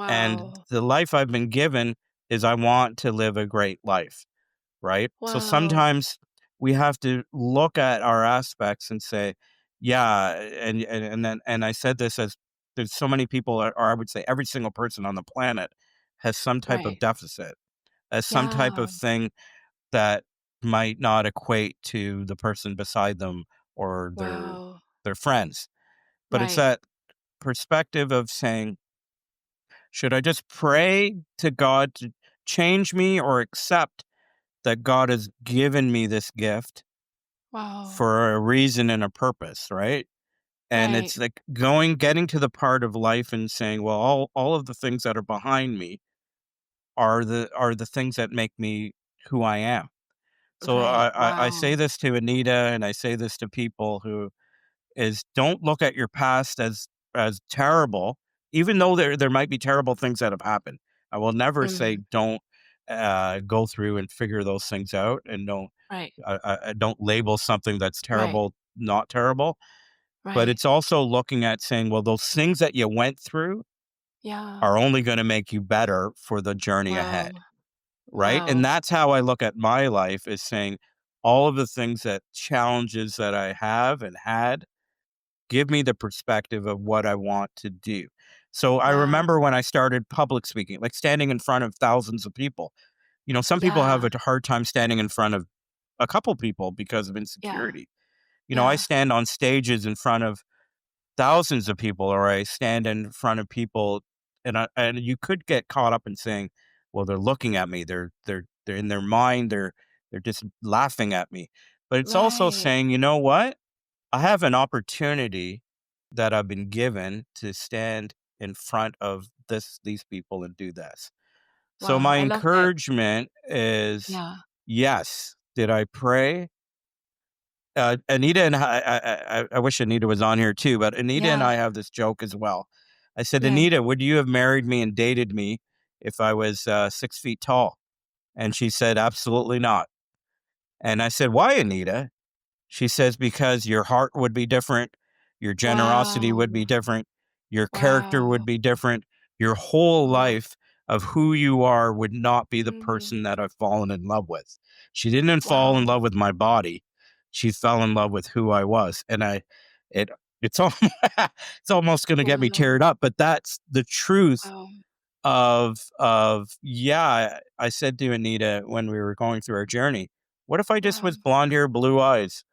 Speaker 2: And
Speaker 1: Wow.
Speaker 2: the life I've been given is I want to live a great life, right? So
Speaker 1: Wow.
Speaker 2: sometimes we have to look at our aspects and say, yeah, and I said this as there's so many people, or I would say every single person on the planet has some type of
Speaker 1: Right.
Speaker 2: deficit, has some type
Speaker 1: Yeah.
Speaker 2: of thing that might not equate to the person beside them or
Speaker 1: Wow.
Speaker 2: their friends. But it's
Speaker 1: Right.
Speaker 2: that perspective of saying, should I just pray to God to change me or accept that God has given me this gift
Speaker 1: Wow.
Speaker 2: for a reason and a purpose, right? And
Speaker 1: Right.
Speaker 2: it's like getting to the part of life and saying, well, all of the things that are behind me are the things that make me who I am. So
Speaker 1: Right.
Speaker 2: I say
Speaker 1: Wow.
Speaker 2: this to Anita and I say this to people who is don't look at your past as terrible, even though there might be terrible things that have happened. I will never say
Speaker 1: Mm.
Speaker 2: don't go through and figure those things out, and
Speaker 1: Right.
Speaker 2: I don't label something that's
Speaker 1: Right.
Speaker 2: terrible not terrible. But
Speaker 1: Right.
Speaker 2: it's also looking at saying, well, those things that you went through
Speaker 1: Yeah.
Speaker 2: are only going to make you better for the journey
Speaker 1: Wow.
Speaker 2: ahead, right? And
Speaker 1: Wow.
Speaker 2: that's how I look at my life is saying all of the things that challenges that I have and had give me the perspective of what I want to do. So I
Speaker 1: Wow.
Speaker 2: remember when I started public speaking, like standing in front of thousands of people. Some people have
Speaker 1: Yeah.
Speaker 2: a hard time standing in front of a couple people because of
Speaker 1: Yeah.
Speaker 2: insecurity. I
Speaker 1: Yeah.
Speaker 2: stand on stages in front of thousands of people, or I stand in front of people, and you could get caught up in saying, "Well, they're looking at me. They're in their mind. They're just laughing at me." But it's also
Speaker 1: Right.
Speaker 2: saying, you know what? I have an opportunity that I've been given to stand in front of these people and do this. So
Speaker 1: Wow.
Speaker 2: my
Speaker 1: I love that.
Speaker 2: encouragement is,
Speaker 1: Yeah.
Speaker 2: yes. Did I pray? Anita and I wish Anita was on here too, but Anita and
Speaker 1: Yeah.
Speaker 2: I have this joke as well. I said,
Speaker 1: Yeah.
Speaker 2: Anita, would you have married me and dated me if I was 6 feet tall? And she said, absolutely not. And I said, why, Anita? She says, because your heart would be different, your generosity
Speaker 1: Wow.
Speaker 2: would be different, your character
Speaker 1: Wow.
Speaker 2: would be different, your whole
Speaker 1: Wow.
Speaker 2: life of who you are would not be the
Speaker 1: Mhm.
Speaker 2: person that I've fallen in love with. She didn't fall in
Speaker 1: Wow.
Speaker 2: love with my body. She fell in love with who I was. And it, it's all, it's almost going to get me
Speaker 1: Wow.
Speaker 2: teared up, but that's the truth
Speaker 1: Wow.
Speaker 2: yeah, I said to Anita when we were going through our journey, what if I just
Speaker 1: Wow.
Speaker 2: was blonde hair, blue eyes?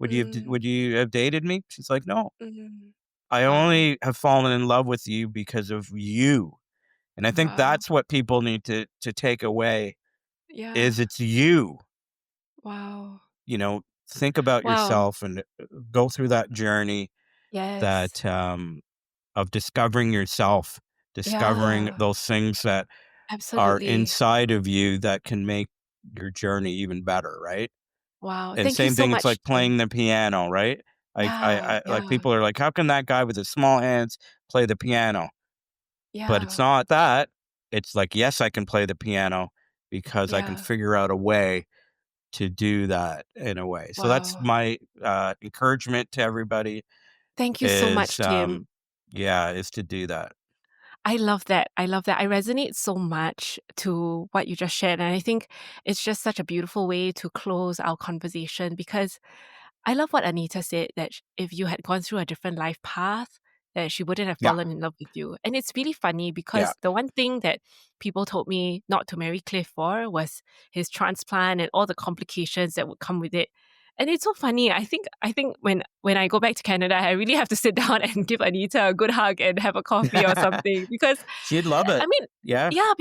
Speaker 1: Mm.
Speaker 2: Would you have dated me? She's like, "No.
Speaker 1: Mhm.
Speaker 2: I
Speaker 1: Wow.
Speaker 2: only have fallen in love with you because of you." And I think
Speaker 1: Wow.
Speaker 2: that's what people need to take away
Speaker 1: Yeah.
Speaker 2: is it's you.
Speaker 1: Wow.
Speaker 2: You know, think about
Speaker 1: Wow.
Speaker 2: yourself and go through that journey
Speaker 1: Yes.
Speaker 2: that of discovering yourself, discovering
Speaker 1: Yeah.
Speaker 2: those things that are
Speaker 1: Absolutely.
Speaker 2: inside of you that can make your journey even better, right?
Speaker 1: Wow.
Speaker 2: And
Speaker 1: Thank you
Speaker 2: same
Speaker 1: so
Speaker 2: thing, it's
Speaker 1: much,
Speaker 2: like
Speaker 1: Tim.
Speaker 2: playing the piano, right?
Speaker 1: Yeah.
Speaker 2: Like
Speaker 1: Yeah.
Speaker 2: people are like, how can that guy with his small hands play the piano? But it's
Speaker 1: Yeah.
Speaker 2: not that. It's like, yes, I can play the piano because I can
Speaker 1: Yeah.
Speaker 2: figure out a way to do that in a way. So that's
Speaker 1: Wow.
Speaker 2: my encouragement to everybody
Speaker 1: Thank you so
Speaker 2: is,
Speaker 1: much, Tim.
Speaker 2: yeah, is to do that.
Speaker 1: I love that. I love that. I resonate so much to what you just shared. And I think it's just such a beautiful way to close our conversation because I love what Anita said that if you had gone through a different life path, that she wouldn't have
Speaker 2: Yeah,
Speaker 1: fallen in love with you. And it's really funny
Speaker 2: yeah,
Speaker 1: because the one thing that people told me not to marry Cliff for was his transplant and all the complications that would come with it. And it's so funny. I think when I go back to Canada, I really have to sit down and give Anita a good hug and have a coffee or something because
Speaker 2: she'd love
Speaker 1: I
Speaker 2: it.
Speaker 1: mean,
Speaker 2: Yeah,
Speaker 1: yeah,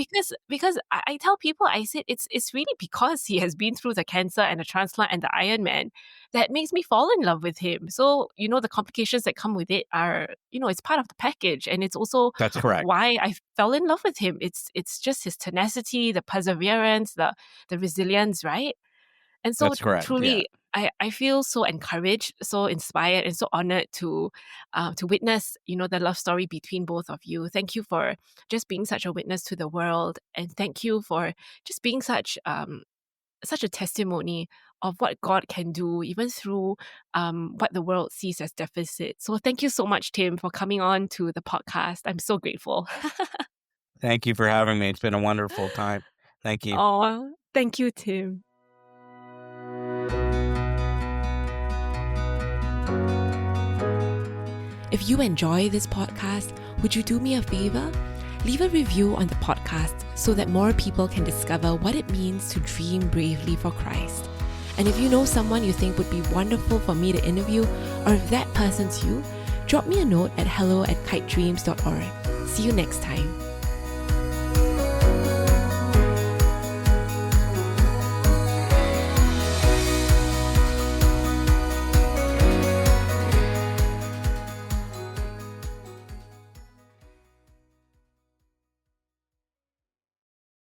Speaker 1: because I tell people, I said it's really because he has been through the cancer and the transplant and the Iron Man that makes me fall in love with him. So, the complications that come with it are, it's part of the package. And it's also
Speaker 2: that's correct.
Speaker 1: why I fell in love with him. It's just his tenacity, the perseverance, the resilience, right? And so
Speaker 2: That's correct. Yeah.
Speaker 1: truly, I feel so encouraged, so inspired, and so honored to witness, the love story between both of you. Thank you for just being such a witness to the world, and thank you for just being such a testimony of what God can do, even through what the world sees as deficit. So thank you so much, Tim, for coming on to the podcast. I'm so grateful.
Speaker 2: Thank you for having me. It's been a wonderful time. Thank you.
Speaker 1: Oh, thank you, Tim. If you enjoy this podcast, would you do me a favor? Leave a review on the podcast so that more people can discover what it means to dream bravely for Christ. And if you know someone you think would be wonderful for me to interview, or if that person's you, drop me a note at hello@kitedreams.org. See you next time.